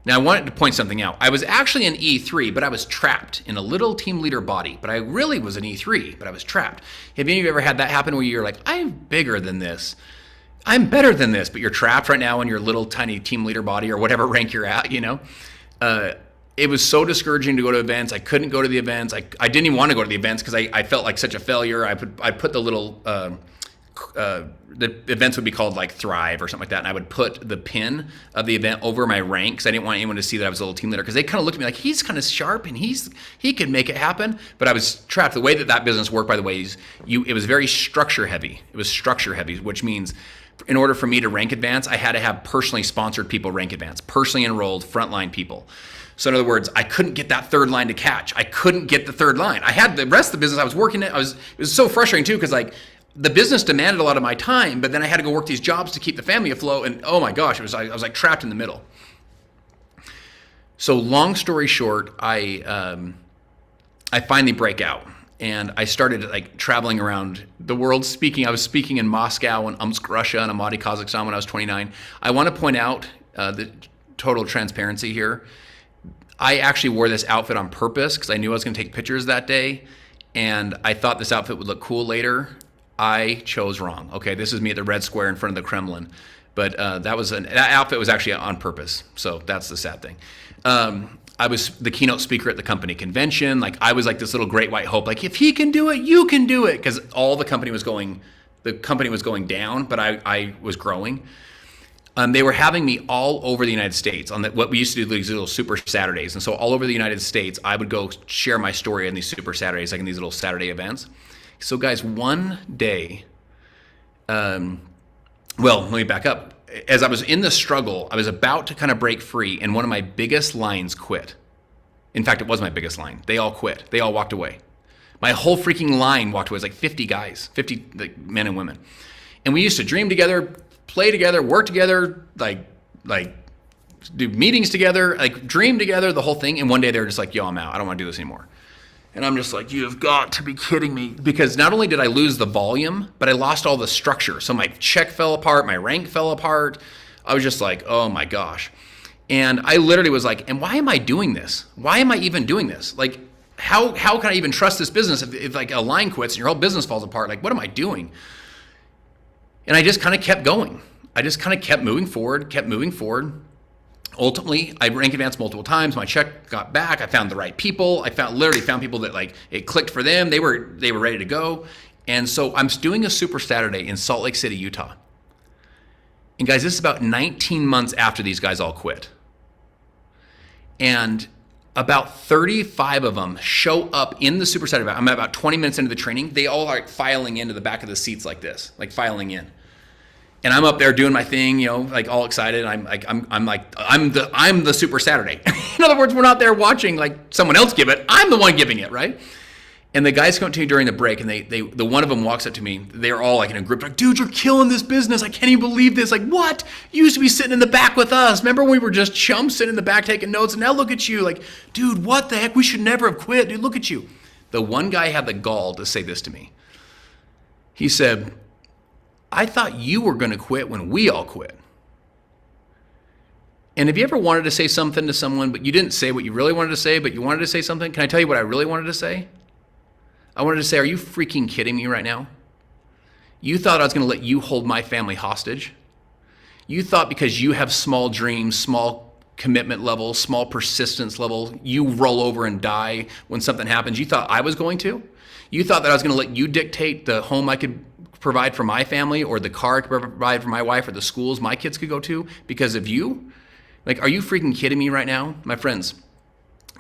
Now, I wanted to point something out. I was actually an E3, but I was trapped in a little team leader body. But I really was an E3, but I was trapped. Have any of you ever had that happen where you're like, I'm bigger than this, I'm better than this, but you're trapped right now in your little tiny team leader body or whatever rank you're at, It was so discouraging to go to events. I couldn't go to the events. I didn't even want to go to the events because I felt like such a failure. I put the little, the events would be called Thrive or something like that. And I would put the pin of the event over my rank because I didn't want anyone to see that I was a little team leader, because they kind of looked at me like, he's kind of sharp and he could make it happen. But I was trapped. The way that business worked, by the way, is it was very structure heavy. It was structure heavy, which means in order for me to rank advance, I had to have personally sponsored people rank advance, personally enrolled frontline people. So in other words, I couldn't get that third line to catch. I couldn't get the third line. I had the rest of the business I was working at. It was so frustrating too, because the business demanded a lot of my time, but then I had to go work these jobs to keep the family afloat. And oh my gosh, I was trapped in the middle. So long story short, I finally break out, and I started traveling around the world speaking. I was speaking in Moscow and Omsk, Russia, and Almaty, Kazakhstan when I was 29. I want to point out the total transparency here. I actually wore this outfit on purpose because I knew I was going to take pictures that day, and I thought this outfit would look cool later. I chose wrong. Okay, this is me at the Red Square in front of the Kremlin, but that outfit was actually on purpose. So that's the sad thing. I was the keynote speaker at the company convention. I was this little great white hope. If he can do it, you can do it. Because the company was going down, but I was growing. They were having me all over the United States on what we used to do, these little Super Saturdays. And so all over the United States, I would go share my story on these Super Saturdays, in these little Saturday events. So guys, one day, let me back up. As I was in the struggle, I was about to kind of break free, and one of my biggest lines quit. In fact, it was my biggest line. They all quit. They all walked away. My whole freaking line walked away. It was 50 guys, 50 men and women. And we used to dream together, play together, work together, do meetings together, dream together, the whole thing. And one day they were just like, yo, I'm out. I don't want to do this anymore. And I'm just like, you have got to be kidding me. Because not only did I lose the volume, but I lost all the structure. So my check fell apart, my rank fell apart. I was just like, oh my gosh. And I literally was like, and why am I doing this? Why am I even doing this? How can I even trust this business if a line quits and your whole business falls apart? What am I doing? And I just kind of kept going. I just kind of kept moving forward. Ultimately, I rank advanced multiple times. My check got back. I found the right people. I literally found people that it clicked for them. They were ready to go. And so I'm doing a Super Saturday in Salt Lake City, Utah. And guys, this is about 19 months after these guys all quit. And About 35 of them show up in the Super Saturday. I'm about 20 minutes into the training. They all are filing into the back of the seats like this, like filing in. And I'm up there doing my thing, like all excited. I'm the Super Saturday. In other words, we're not there watching like someone else give it. I'm the one giving it, right? And the guys come to me during the break, and the one of them walks up to me. They're all like in a group, like, dude, you're killing this business. I can't even believe this. Like, what? You used to be sitting in the back with us. Remember when we were just chumps sitting in the back taking notes, and now look at you. Like, dude, what the heck? We should never have quit. Dude, look at you. The one guy had the gall to say this to me. He said, I thought you were going to quit when we all quit. And have you ever wanted to say something to someone, but you didn't say what you really wanted to say, but you wanted to say something? Can I tell you what I really wanted to say? I wanted to say, are you freaking kidding me right now? You thought I was going to let you hold my family hostage? You thought because you have small dreams, small commitment level, small persistence level, you roll over and die when something happens. You thought I was going to? You thought that I was going to let you dictate the home I could provide for my family, or the car I could provide for my wife, or the schools my kids could go to because of you? Like, are you freaking kidding me right now? My friends,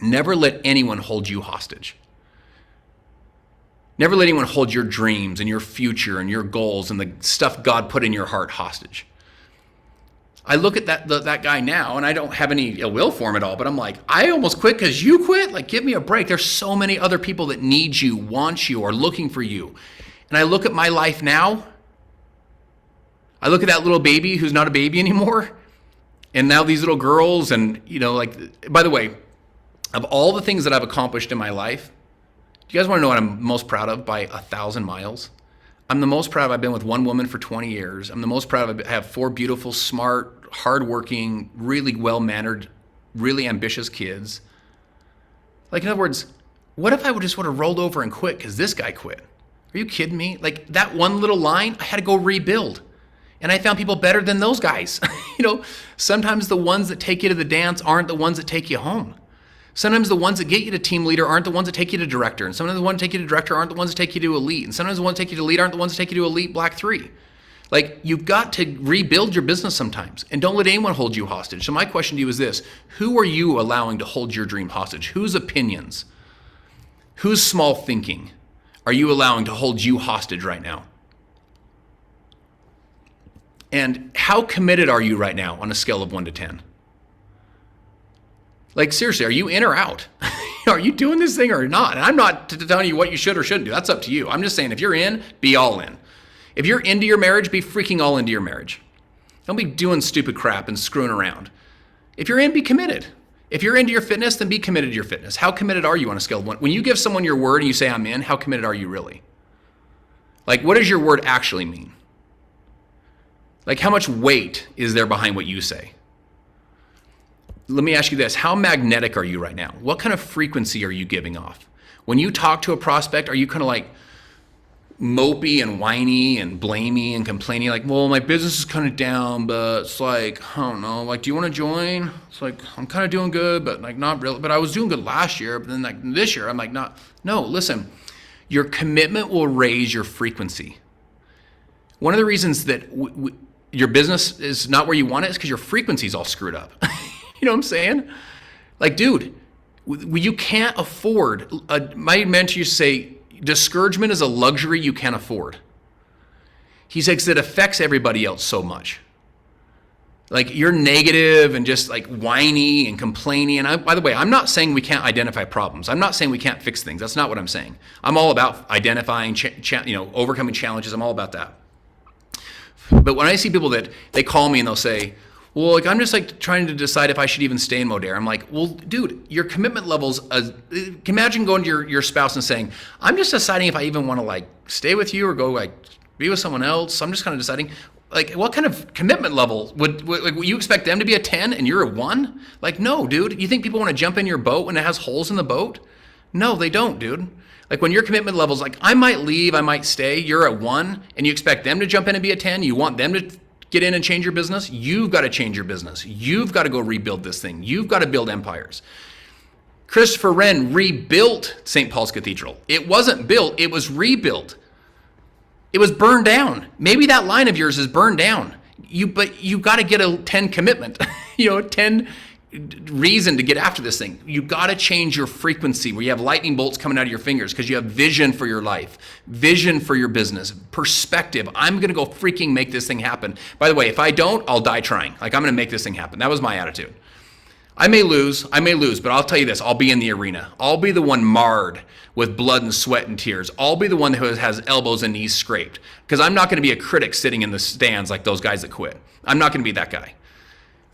never let anyone hold you hostage. Never let anyone hold your dreams and your future and your goals and the stuff God put in your heart hostage. I look at that guy now, and I don't have any ill will for him at all, but I'm like, I almost quit because you quit? Like, give me a break. There's so many other people that need you, want you, are looking for you. And I look at my life now. I look at that little baby who's not a baby anymore. And now these little girls, and, like, by the way, of all the things that I've accomplished in my life, do you guys want to know what I'm most proud of by 1,000 miles? I'm the most proud of I've been with one woman for 20 years. I'm the most proud of I have 4 beautiful, smart, hardworking, really well-mannered, really ambitious kids. Like, in other words, what if I would have rolled over and quit because this guy quit? Are you kidding me? Like, that one little line, I had to go rebuild. And I found people better than those guys. Sometimes the ones that take you to the dance aren't the ones that take you home. Sometimes the ones that get you to team leader aren't the ones that take you to director. And sometimes the ones that take you to director aren't the ones that take you to elite. And sometimes the ones that take you to lead aren't the ones that take you to elite black 3. Like, you've got to rebuild your business sometimes. And don't let anyone hold you hostage. So my question to you is this. Who are you allowing to hold your dream hostage? Whose opinions? Whose small thinking are you allowing to hold you hostage right now? And how committed are you right now on a scale of 1 to 10? Like, seriously, are you in or out? Are you doing this thing or not? And I'm not telling you what you should or shouldn't do. That's up to you. I'm just saying, if you're in, be all in. If you're into your marriage, be freaking all into your marriage. Don't be doing stupid crap and screwing around. If you're in, be committed. If you're into your fitness, then be committed to your fitness. How committed are you on a scale of 1? When you give someone your word and you say, I'm in, how committed are you really? Like, what does your word actually mean? Like, how much weight is there behind what you say? Let me ask you this. How magnetic are you right now? What kind of frequency are you giving off? When you talk to a prospect, are you kind of like mopey and whiny and blamey and complaining? Like, well, my business is kind of down, but it's like, I don't know. Like, do you want to join? It's like, I'm kind of doing good, but like not really. But I was doing good last year, but then like this year, I'm like, not. No, listen. Your commitment will raise your frequency. One of the reasons that your business is not where you want it is because your frequency is all screwed up. You know what I'm saying? Like, dude, you can't afford, my mentor used to say, discouragement is a luxury you can't afford. He says, 'cause it affects everybody else so much. Like, you're negative and just like whiny and complaining. And by the way, I'm not saying we can't identify problems. I'm not saying we can't fix things. That's not what I'm saying. I'm all about identifying, overcoming challenges. I'm all about that. But when I see people that they call me and they'll say, well, like, I'm just like trying to decide if I should even stay in Modere. I'm like, well, dude, your commitment levels, imagine going to your spouse and saying, I'm just deciding if I even want to like stay with you or go like be with someone else. I'm just kind of deciding, like, what kind of commitment level would you expect them to be a 10 and you're a 1? Like, no, dude. You think people want to jump in your boat when it has holes in the boat? No, they don't, dude. Like, when your commitment level's like, I might leave, I might stay, you're at 1, and you expect them to jump in and be a 10, you want them to get in and change your business, you've got to change your business. You've got to go rebuild this thing. You've got to build empires. Christopher Wren rebuilt St. Paul's Cathedral. It wasn't built, it was rebuilt. It was burned down. Maybe that line of yours is burned down. But you got to get a 10 commitment, 10 reason to get after this thing. You got to change your frequency where you have lightning bolts coming out of your fingers because you have vision for your life, vision for your business, perspective. I'm going to go freaking make this thing happen. By the way, if I don't, I'll die trying. Like, I'm going to make this thing happen. That was my attitude. I may lose, but I'll tell you this, I'll be in the arena. I'll be the one marred with blood and sweat and tears. I'll be the one who has elbows and knees scraped because I'm not going to be a critic sitting in the stands like those guys that quit. I'm not going to be that guy.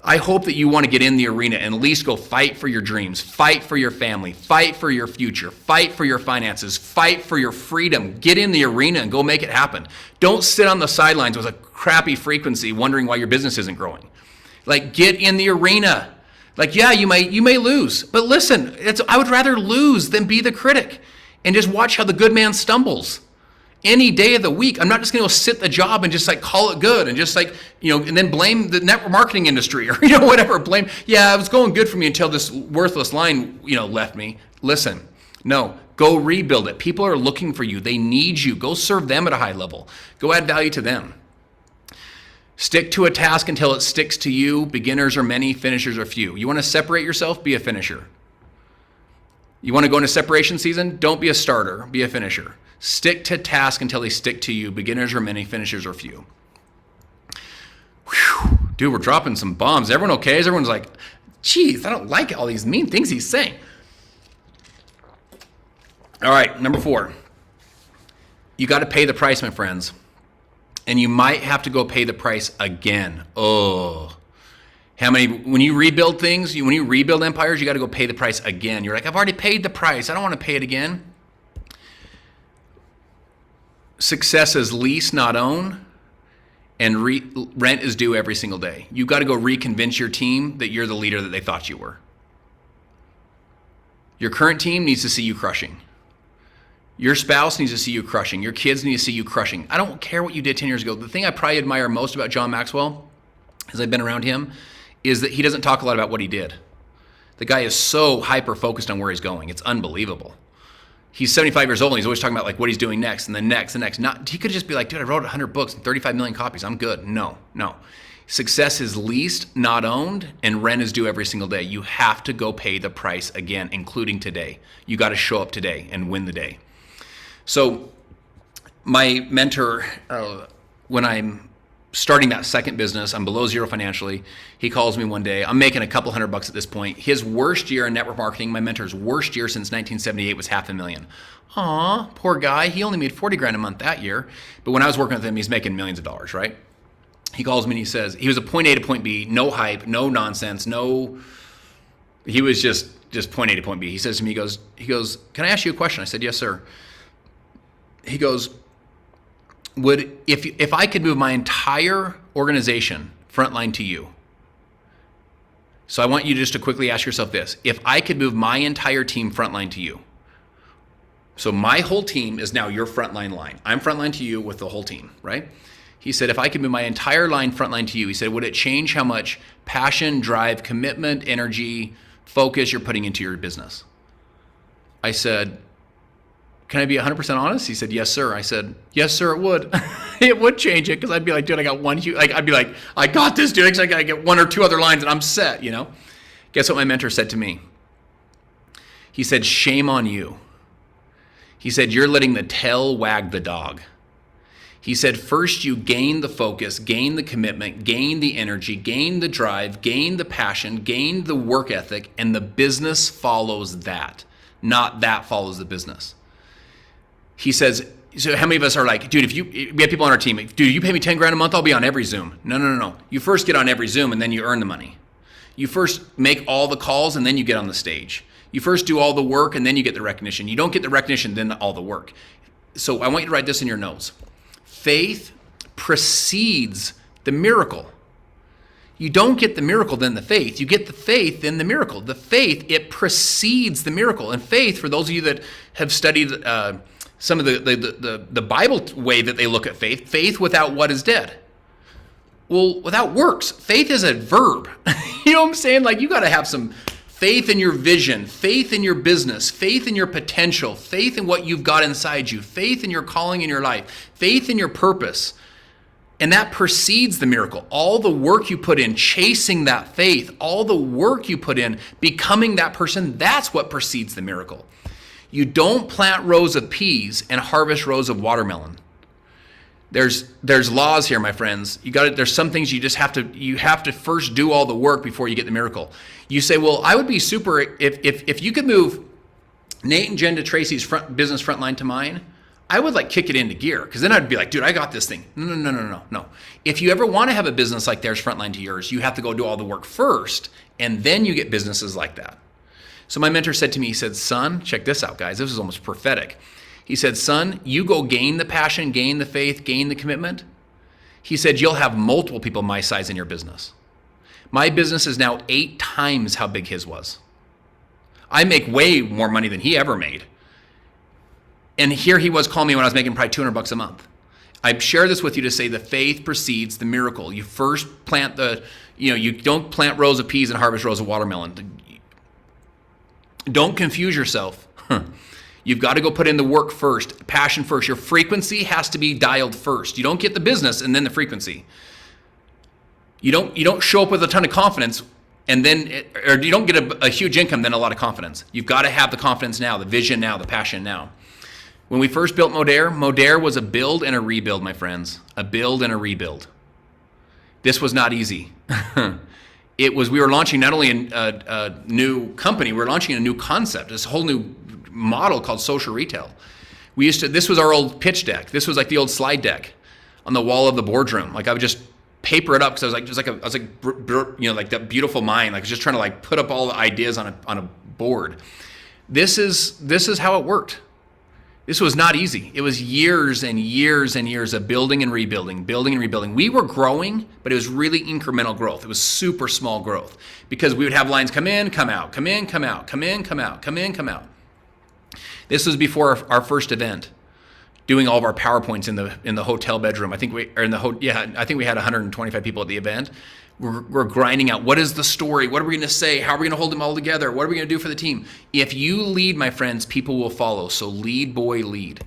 I hope that you want to get in the arena and at least go fight for your dreams, fight for your family, fight for your future, fight for your finances, fight for your freedom. Get in the arena and go make it happen. Don't sit on the sidelines with a crappy frequency wondering why your business isn't growing. Like, get in the arena. Like, yeah, you may lose, but listen, I would rather lose than be the critic and just watch how the good man stumbles. Any day of the week, I'm not just going to go sit the job and just like call it good and just like, and then blame the network marketing industry or, whatever. Blame, yeah, it was going good for me until this worthless line, left me. Listen, no, go rebuild it. People are looking for you. They need you. Go serve them at a high level. Go add value to them. Stick to a task until it sticks to you. Beginners are many, finishers are few. You want to separate yourself? Be a finisher. You want to go into separation season? Don't be a starter. Be a finisher. Stick to task until they stick to you. Beginners are many, finishers are few. Whew. Dude, we're dropping some bombs. Everyone okay? Everyone's like, geez, I don't like all these mean things he's saying. All right, number 4. You got to pay the price, my friends. And you might have to go pay the price again. Oh. When you rebuild things, when you rebuild empires, you got to go pay the price again. You're like, I've already paid the price. I don't want to pay it again. Success is lease, not own, and rent is due every single day. You got to go reconvince your team that you're the leader that they thought you were. Your current team needs to see you crushing. Your spouse needs to see you crushing. Your kids need to see you crushing. I don't care what you did 10 years ago. The thing I probably admire most about John Maxwell, as I've been around him, is that he doesn't talk a lot about what he did. The guy is so hyper-focused on where he's going. It's unbelievable. He's 75 years old and he's always talking about like what he's doing next and then next and next. He could just be like, dude, I wrote 100 books and 35 million copies. I'm good. No. Success is leased, not owned, and rent is due every single day. You have to go pay the price again, including today. You got to show up today and win the day. So my mentor, when I'm starting that second business, I'm below zero financially. He calls me one day. I'm making a couple $100 at this point. His worst year in network marketing, my mentor's worst year since 1978 was $500,000. Aw, poor guy. He only made 40 grand a month that year. But when I was working with him, he's making millions of dollars, right? He calls me and he says, he was a point A to point B, no hype, no nonsense, he was just point A to point B. He says to me, he goes, can I ask you a question? I said, yes, sir. He goes, if I could move my entire organization frontline to you, so I want you just to quickly ask yourself this. If I could move my entire team frontline to you, so my whole team is now your frontline line. I'm frontline to you with the whole team, right? He said, if I could move my entire line frontline to you, he said, would it change how much passion, drive, commitment, energy, focus you're putting into your business? I said, can I be 100% honest? He said, yes, sir. I said, yes, sir, it would. It would change it because I'd be like, dude, I got one huge, I'd be like, I got this, dude. I got to get one or two other lines and I'm set, Guess what my mentor said to me? He said, shame on you. He said, you're letting the tail wag the dog. He said, first you gain the focus, gain the commitment, gain the energy, gain the drive, gain the passion, gain the work ethic, and the business follows that, not that follows the business. He says, so how many of us are like, dude, we have people on our team, dude, you pay me 10 grand a month, I'll be on every Zoom. No. You first get on every Zoom and then you earn the money. You first make all the calls and then you get on the stage. You first do all the work and then you get the recognition. You don't get the recognition, then all the work. So I want you to write this in your notes. Faith precedes the miracle. You don't get the miracle, then the faith. You get the faith, then the miracle. The faith, it precedes the miracle. And faith, for those of you that have studied some of the Bible way that they look at faith, faith without what is dead. Well, without works, faith is a verb. You know what I'm saying? Like, you got to have some faith in your vision, faith in your business, faith in your potential, faith in what you've got inside you, faith in your calling in your life, faith in your purpose. And that precedes the miracle. All the work you put in chasing that faith, all the work you put in becoming that person, that's what precedes the miracle. You don't plant rows of peas and harvest rows of watermelon. There's laws here, my friends. There's some things you have to first do all the work before you get the miracle. You say, well, I would be super if you could move Nate and Jen to Tracy's business frontline to mine. I would like kick it into gear, because then I'd be like, dude, I got this thing. No. If you ever want to have a business like theirs frontline to yours, you have to go do all the work first, and then you get businesses like that. So my mentor said to me, he said, son, check this out, guys. This is almost prophetic. He said, son, you go gain the passion, gain the faith, gain the commitment. He said, you'll have multiple people my size in your business. My business is now 8 times how big his was. I make way more money than he ever made. And here he was calling me when I was making probably $200 a month. I share this with you to say the faith precedes the miracle. You first plant you don't plant rows of peas and harvest rows of watermelon. Don't confuse yourself. You've got to go put in the work first, passion first. Your frequency has to be dialed first. You don't get the business and then the frequency. You don't show up with a ton of confidence and then, or you don't get a huge income, then a lot of confidence. You've got to have the confidence now, the vision now, the passion now. When we first built Modere was a build and a rebuild, my friends. A build and a rebuild. This was not easy. We were launching not only a new company, we were launching a new concept, this whole new model called social retail. This was our old pitch deck. This was like the old slide deck on the wall of the boardroom. Like I would just paper it up because I was like that beautiful mind. Like I was just trying to like put up all the ideas on a board. This is how it worked. This was not easy. It was years and years and years of building and rebuilding, building and rebuilding. We were growing, but it was really incremental growth. It was super small growth because we would have lines come in, come out, come in, come out, come in, come out, come in, come out. This was before our first event, doing all of our PowerPoints in the hotel bedroom. I think we had 125 people at the event. We're grinding out, what is the story? What are we going to say? How are we going to hold them all together? What are we going to do for the team? If you lead, my friends, people will follow. So lead, boy, lead.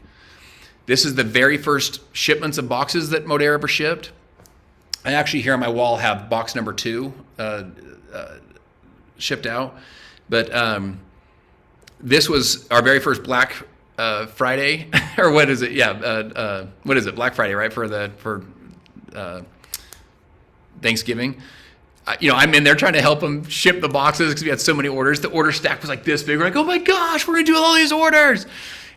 This is the very first shipments of boxes that Modere ever shipped. I actually here on my wall have box number 2 shipped out. But this was our very first Black Friday, or what is it? Yeah, what is it? Black Friday, right? For Thanksgiving. I'm in there trying to help them ship the boxes because we had so many orders. The order stack was like this big. We're like, oh my gosh, we're gonna do all these orders.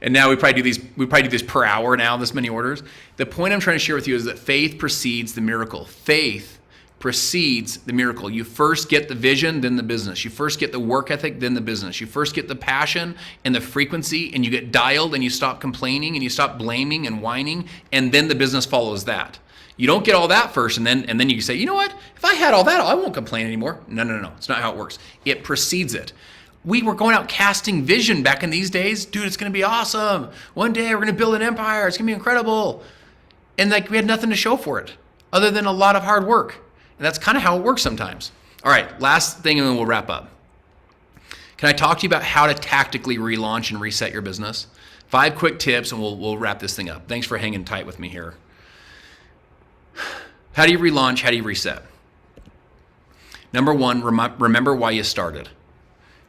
And now we probably do this per hour now, this many orders. The point I'm trying to share with you is that faith precedes the miracle. Faith precedes the miracle. You first get the vision, then the business. You first get the work ethic, then the business. You first get the passion and the frequency, and you get dialed, and you stop complaining, and you stop blaming and whining, and then the business follows that. You don't get all that first, and then you say, you know what? If I had all that, I won't complain anymore. No. It's not how it works. It precedes it. We were going out casting vision back in these days. Dude, it's going to be awesome. One day we're going to build an empire. It's going to be incredible. And like we had nothing to show for it other than a lot of hard work. And that's kind of how it works sometimes. All right, last thing, and then we'll wrap up. Can I talk to you about how to tactically relaunch and reset your business? 5 quick tips, and we'll wrap this thing up. Thanks for hanging tight with me here. How do you relaunch? How do you reset? Number 1, remember why you started.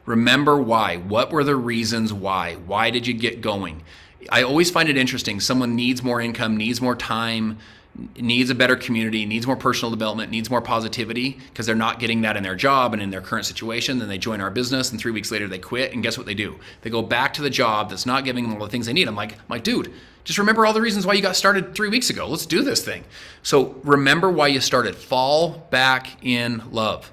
Remember why. What were the reasons why? Why did you get going? I always find it interesting. Someone needs more income, needs more time, needs a better community, needs more personal development, needs more positivity because they're not getting that in their job and in their current situation. Then they join our business, and 3 weeks later they quit, and guess what they do? They go back to the job that's not giving them all the things they need. I'm like, dude, just remember all the reasons why you got started 3 weeks ago. Let's do this thing. So remember why you started. Fall back in love.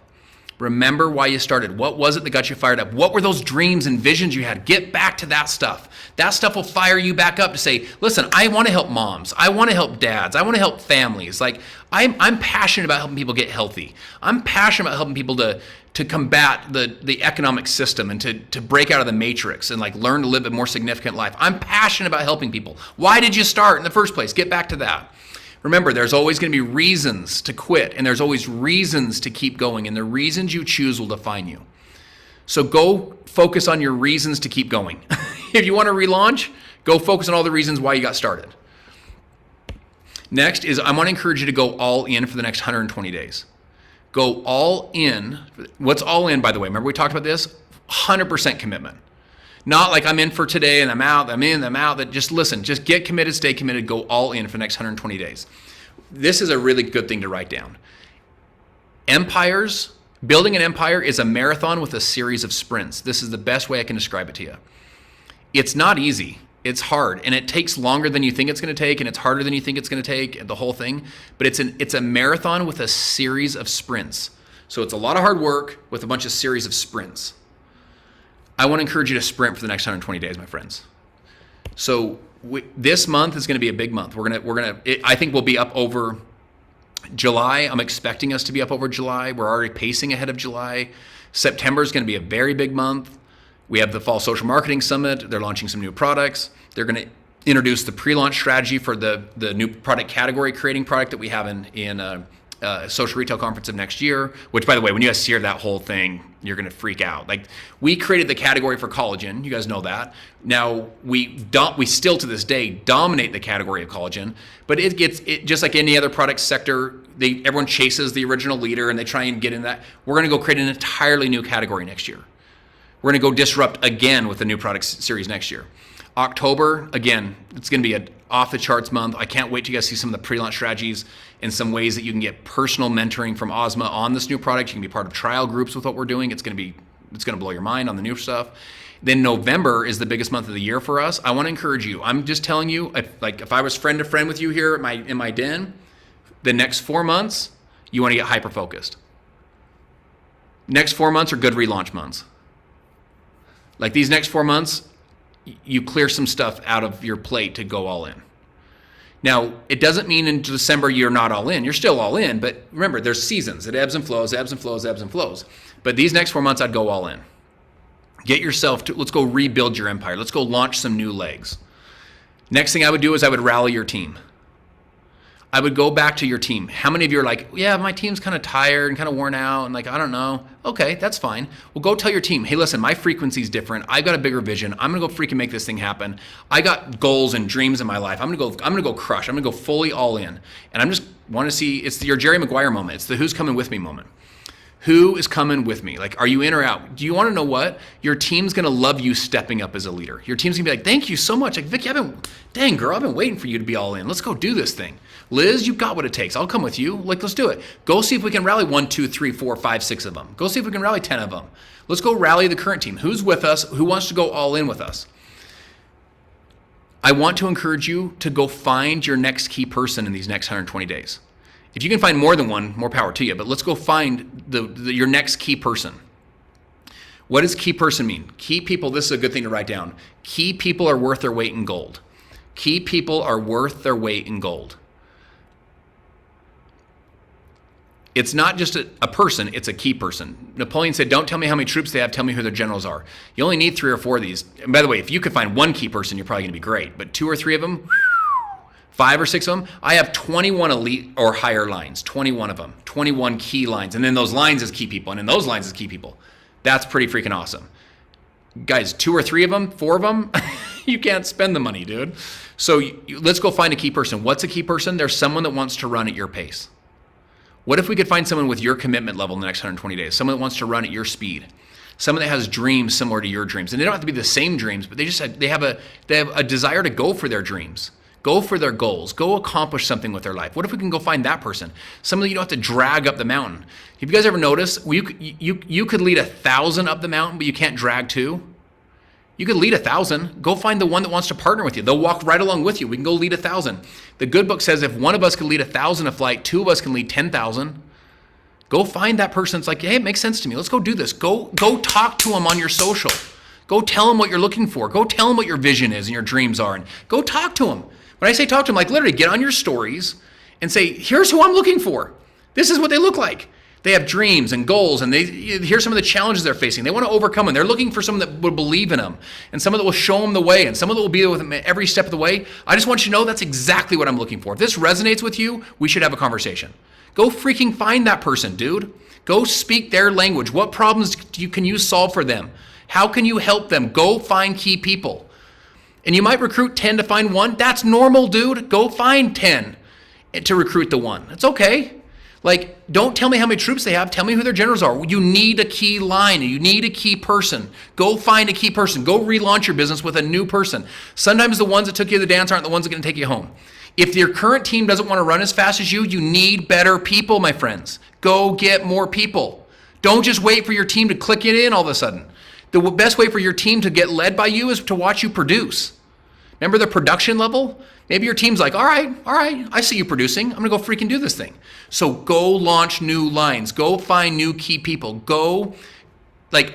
Remember why you started. What was it that got you fired up? What were those dreams and visions you had? Get back to that stuff. That stuff will fire you back up to say, listen, I want to help moms. I want to help dads. I want to help families. Like I'm passionate about helping people get healthy. I'm passionate about helping people to combat the economic system and to break out of the matrix and like learn to live a more significant life. I'm passionate about helping people. Why did you start in the first place? Get back to that. Remember, there's always going to be reasons to quit, and there's always reasons to keep going, and the reasons you choose will define you. So go focus on your reasons to keep going. If you want to relaunch, go focus on all the reasons why you got started. Next is I want to encourage you to go all in for the next 120 days. Go all in. What's all in, by the way? Remember we talked about this? 100% commitment. Not like I'm in for today and I'm out, I'm in, I'm out. That just listen, just get committed, stay committed, go all in for the next 120 days. This is a really good thing to write down. Building an empire is a marathon with a series of sprints. This is the best way I can describe it to you. It's not easy. It's hard, and it takes longer than you think it's going to take, and it's harder than you think it's going to take, the whole thing. But it's a marathon with a series of sprints. So it's a lot of hard work with a bunch of series of sprints. I want to encourage you to sprint for the next 120 days, my friends. So this month is going to be a big month. I think we'll be up over July. I'm expecting us to be up over July. We're already pacing ahead of July. September is going to be a very big month. We have the Fall Social Marketing Summit. They're launching some new products. They're going to introduce the pre-launch strategy for the new product category creating product that we have in Social Retail Conference of next year, which, by the way, when you guys hear that whole thing, you're going to freak out. Like, we created the category for collagen. You guys know that. Now, we still to this day dominate the category of collagen, but it just like any other product sector, everyone chases the original leader and they try and get in that. We're going to go create an entirely new category next year. We're going to go disrupt again with the new product series next year. October, again, it's going to be an off-the-charts month. I can't wait to guys see some of the pre-launch strategies and some ways that you can get personal mentoring from Ozma on this new product. You can be part of trial groups with what we're doing. It's going to blow your mind on the new stuff. Then November is the biggest month of the year for us. I want to encourage you. I'm just telling you, if I was friend to friend with you here in my den, the next 4 months, you want to get hyper-focused. Next 4 months are good relaunch months. Like these next 4 months, you clear some stuff out of your plate to go all in. Now, it doesn't mean in December you're not all in. You're still all in, but remember, there's seasons. It ebbs and flows, ebbs and flows, ebbs and flows. But these next 4 months, I'd go all in. Get yourself let's go rebuild your empire. Let's go launch some new legs. Next thing I would do is I would rally your team. I would go back to your team. How many of you are like, yeah, my team's kind of tired and kind of worn out and like, I don't know. Okay, that's fine. Well, go tell your team, hey, listen, my frequency's different. I've got a bigger vision. I'm gonna go freaking make this thing happen. I got goals and dreams in my life. I'm gonna go crush. I'm gonna go fully all in. And I'm just want to see, it's your Jerry Maguire moment. It's the who's coming with me moment. Who is coming with me? Like, are you in or out? Do you want to know what? Your team's going to love you stepping up as a leader. Your team's going to be like, thank you so much. Like, Vicky, dang girl, I've been waiting for you to be all in. Let's go do this thing. Liz, you've got what it takes. I'll come with you. Like, let's do it. Go see if we can rally 1, 2, 3, 4, 5, 6 of them. Go see if we can rally 10 of them. Let's go rally the current team. Who's with us? Who wants to go all in with us? I want to encourage you to go find your next key person in these next 120 days. If you can find more than one, more power to you, but let's go find your next key person. What does key person mean? Key people, this is a good thing to write down. Key people are worth their weight in gold. Key people are worth their weight in gold. It's not just a person, it's a key person. Napoleon said, don't tell me how many troops they have, tell me who their generals are. You only need 3 or 4 of these. And by the way, if you could find one key person, you're probably gonna be great, but 2 or 3 of them, 5 or 6 of them. I have 21 elite or higher lines, 21 of them, 21 key lines. And then those lines is key people, and then those lines is key people. That's pretty freaking awesome. Guys, 2 or 3 of them, 4 of them, you can't spend the money, dude. So let's go find a key person. What's a key person? There's someone that wants to run at your pace. What if we could find someone with your commitment level in the next 120 days? Someone that wants to run at your speed. Someone that has dreams similar to your dreams. And they don't have to be the same dreams, but they have a desire to go for their dreams. Go for their goals. Go accomplish something with their life. What if we can go find that person? Someone that you don't have to drag up the mountain. Have you guys ever noticed you could lead 1,000 up the mountain, but you can't drag 2? You could lead 1,000. Go find the one that wants to partner with you. They'll walk right along with you. We can go lead 1,000. The good book says if one of us can lead 1,000 a flight, 2 of us can lead 10,000. Go find that person. It's like, hey, it makes sense to me. Let's go do this. Go talk to them on your social. Go tell them what you're looking for. Go tell them what your vision is and your dreams are. And go talk to them. When I say talk to them, like literally get on your stories and say, here's who I'm looking for. This is what they look like. They have dreams and goals, and here's some of the challenges they're facing. They want to overcome them. They're looking for someone that will believe in them, and someone that will show them the way, and someone that will be there with them every step of the way. I just want you to know that's exactly what I'm looking for. If this resonates with you, we should have a conversation. Go freaking find that person, dude. Go speak their language. What problems can you solve for them? How can you help them? Go find key people. And you might recruit 10 to find one. That's normal, dude. Go find 10. to recruit the one. It's okay. Like, don't tell me how many troops they have. Tell me who their generals are. You need a key line. You need a key person. Go find a key person. Go relaunch your business with a new person. Sometimes the ones that took you to the dance aren't the ones that are going to take you home. If your current team doesn't want to run as fast as you, you need better people, my friends. Go get more people. Don't just wait for your team to click it in all of a sudden. The best way for your team to get led by you is to watch you produce. Remember the production level? Maybe your team's like, all right, I see you producing. I'm gonna go freaking do this thing. So go launch new lines. Go find new key people. Go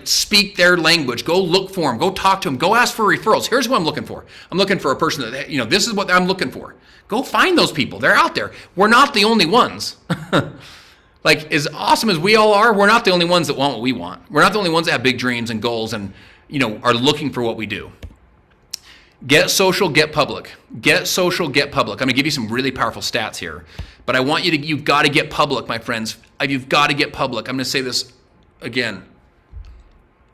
speak their language. Go look for them. Go talk to them. Go ask for referrals. Here's what I'm looking for. I'm looking for a person that, this is what I'm looking for. Go find those people. They're out there. We're not the only ones. Like, as awesome as we all are, we're not the only ones that want what we want. We're not the only ones that have big dreams and goals and, are looking for what we do. Get social, get public. Get social, get public. I'm gonna give you some really powerful stats here, but I want you've got to get public, my friends. You've got to get public. I'm gonna say this again.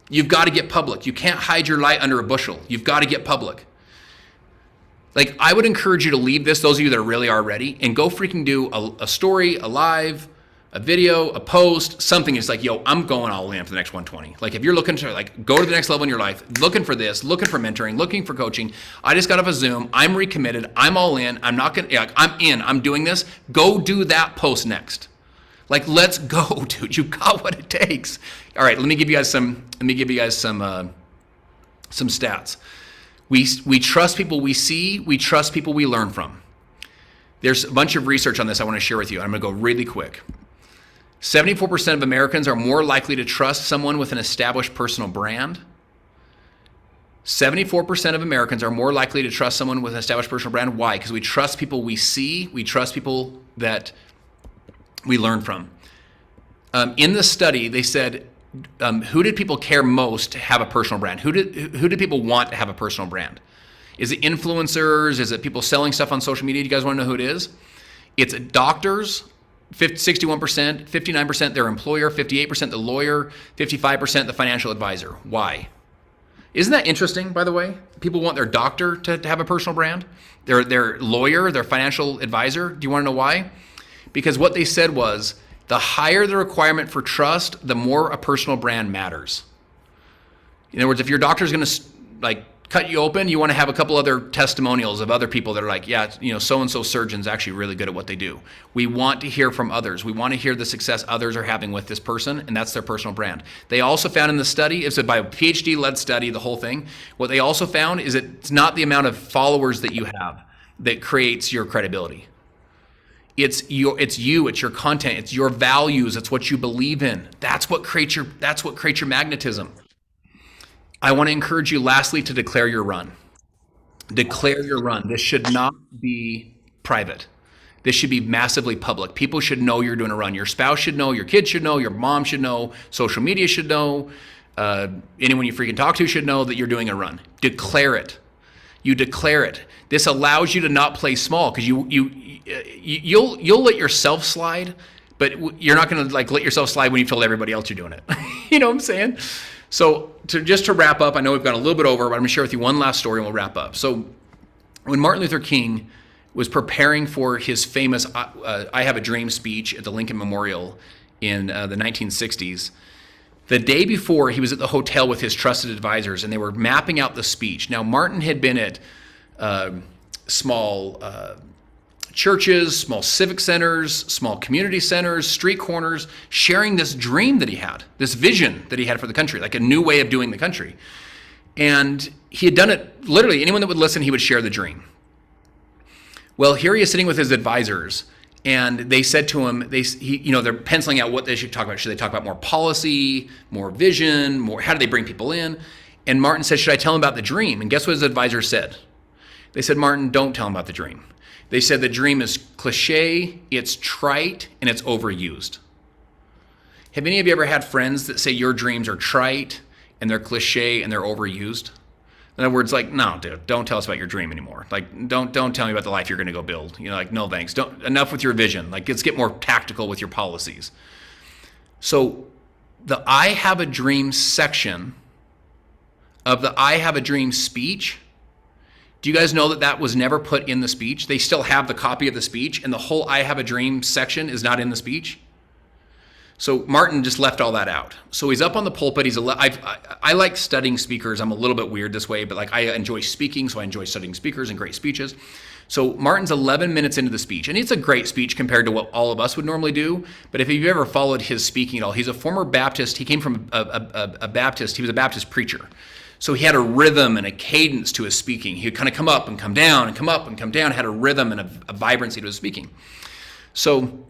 You've got to get public. You can't hide your light under a bushel. You've got to get public. Like, I would encourage you to leave this, those of you that really are ready, and go freaking do a story, a live, a video, a post, something. It's like, yo, I'm going all in for the next 120. Like, if you're looking to go to the next level in your life, looking for this, looking for mentoring, looking for coaching, I just got off a Zoom, I'm recommitted, I'm all in, I'm in, I'm doing this, go do that post next. Like, let's go, dude. You got what it takes. All right, let me give you guys some stats. We trust people we see, we trust people we learn from. There's a bunch of research on this I want to share with you. I'm going to go really quick. 74% of Americans are more likely to trust someone with an established personal brand. 74% of Americans are more likely to trust someone with an established personal brand. Why? Because we trust people we see. We trust people that we learn from. In the study, they said, who did people care most to have a personal brand? Who did people want to have a personal brand? Is it influencers? Is it people selling stuff on social media? Do you guys want to know who it is? It's doctors, 61%, 59% their employer, 58% the lawyer, 55% the financial advisor. Why? Isn't that interesting, by the way? People want their doctor to have a personal brand, their lawyer, their financial advisor. Do you want to know why? Because what they said was, the higher the requirement for trust, the more a personal brand matters. In other words, if your doctor's going to cut you open, you want to have a couple other testimonials of other people that are like, yeah, so-and-so surgeon's actually really good at what they do. We want to hear from others. We want to hear the success others are having with this person, and that's their personal brand. They also found in the study, it's by a PhD-led study, the whole thing, what they also found is it's not the amount of followers that you have that creates your credibility. It's you, it's your content, it's your values, it's what you believe in. That's what creates your magnetism. I want to encourage you lastly to declare your run. Declare your run. This should not be private. This should be massively public. People should know you're doing a run. Your spouse should know, your kids should know, your mom should know, social media should know, anyone you freaking talk to should know that you're doing a run. Declare it. You declare it. This allows you to not play small, because you'll let yourself slide, but you're not going to let yourself slide when you've told everybody else you're doing it. You know what I'm saying? So just to wrap up, I know we've gone a little bit over, but I'm going to share with you one last story and we'll wrap up. So when Martin Luther King was preparing for his famous I Have a Dream speech at the Lincoln Memorial in the 1960s, the day before, he was at the hotel with his trusted advisors, and they were mapping out the speech. Now, Martin had been at small churches, small civic centers, small community centers, street corners, sharing this dream that he had, this vision that he had for the country, like a new way of doing the country. And he had done it, literally, anyone that would listen, he would share the dream. Well, here he is sitting with his advisors, and they said to him, they're penciling out what they should talk about. Should they talk about more policy, more vision, how do they bring people in? And Martin said, should I tell him about the dream? And guess what his advisors said? They said, Martin, don't tell him about the dream. They said the dream is cliche, it's trite, and it's overused. Have any of you ever had friends that say your dreams are trite, and they're cliche, and they're overused? In other words, no, dude, don't tell us about your dream anymore. Don't tell me about the life you're going to go build. No thanks. Enough with your vision. Let's get more tactical with your policies. So the I Have a Dream section of the I Have a Dream speech, Do you guys know that that was never put in the speech? They still have the copy of the speech, and the whole I have a dream section is not in the speech. So Martin just left all that out. So he's up on the pulpit. I like studying speakers. I'm a little bit weird this way, but like I enjoy speaking, so I enjoy studying speakers and great speeches. So Martin's 11 minutes into the speech, and it's a great speech compared to what all of us would normally do. But if you've ever followed his speaking at all, he's a former Baptist. He came from a Baptist. He was a Baptist preacher. So he had a rhythm and a cadence to his speaking. He would kind of come up and come down and come up and come down, had a rhythm and a vibrancy to his speaking. So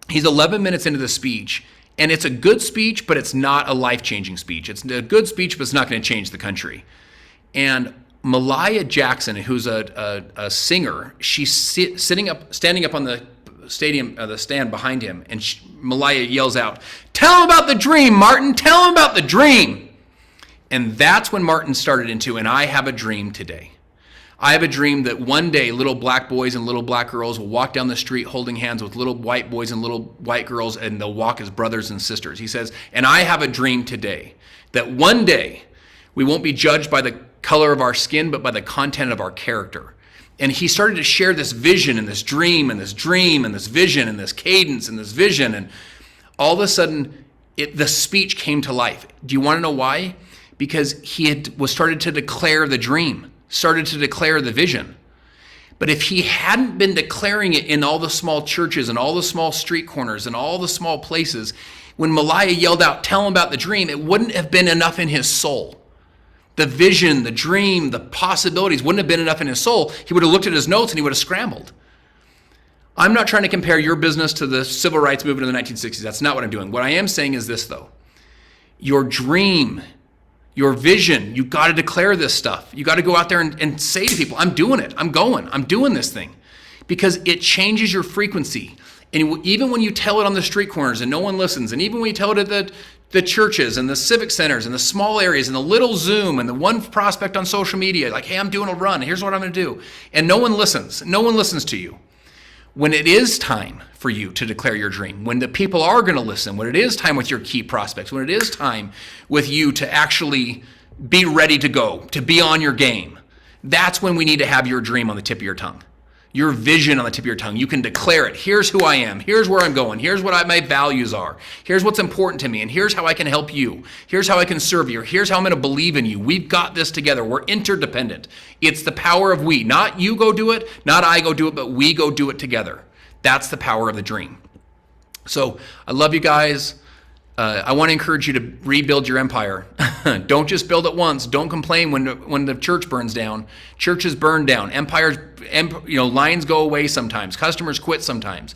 he's 11 minutes into the speech, and it's a good speech, but it's not a life-changing speech. It's a good speech, but it's not going to change the country. And Malia Jackson, who's a singer, she's standing up on the stand behind him, and Malia yells out, "Tell him about the dream, Martin! Tell him about the dream!" And that's when Martin started into, and I have a dream today. I have a dream that one day little black boys and little black girls will walk down the street holding hands with little white boys and little white girls, and they'll walk as brothers and sisters. He says, and I have a dream today that one day we won't be judged by the color of our skin, but by the content of our character. And he started to share this vision and this dream and this dream and this vision and this cadence and this vision. And all of a sudden, the speech came to life. Do you want to know why? Because he was started to declare the dream, started to declare the vision. But if he hadn't been declaring it in all the small churches and all the small street corners and all the small places, when Malia yelled out, "Tell him about the dream," it wouldn't have been enough in his soul. The vision, the dream, the possibilities wouldn't have been enough in his soul. He would have looked at his notes and he would have scrambled. I'm not trying to compare your business to the civil rights movement of the 1960s. That's not what I'm doing. What I am saying is this, though. Your dream, your vision, you got to declare this stuff. You got to go out there and say to people, I'm doing it. I'm doing this thing. Because it changes your frequency. And even when you tell it on the street corners and no one listens, and even when you tell it at the churches and the civic centers and the small areas and the little Zoom and the one prospect on social media, like, hey, I'm doing a run. Here's what I'm going to do. And no one listens. No one listens to you. When it is time for you to declare your dream, when the people are going to listen, when it is time with your key prospects, when it is time with you to actually be ready to go, to be on your game, that's when we need to have your dream on the tip of your tongue. Your vision on the tip of your tongue. You can declare it. Here's who I am. Here's where I'm going. Here's what my values are. Here's what's important to me. And here's how I can help you. Here's how I can serve you. Here's how I'm going to believe in you. We've got this together. We're interdependent. It's the power of we. Not you go do it, not I go do it, but we go do it together. That's the power of the dream. So I love you guys. I want to encourage you to rebuild your empire. Don't just build it once. Don't complain when the church burns down. Churches burn down. Lines go away sometimes. Customers quit sometimes.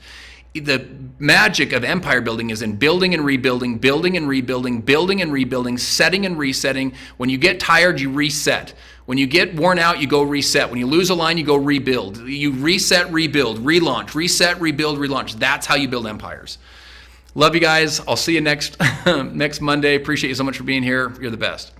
The magic of empire building is in building and rebuilding, building and rebuilding, building and rebuilding, setting and resetting. When you get tired, you reset. When you get worn out, you go reset. When you lose a line, you go rebuild. You reset, rebuild, relaunch, reset, rebuild, relaunch. That's how you build empires. Love you guys. I'll see you next Monday. Appreciate you so much for being here. You're the best.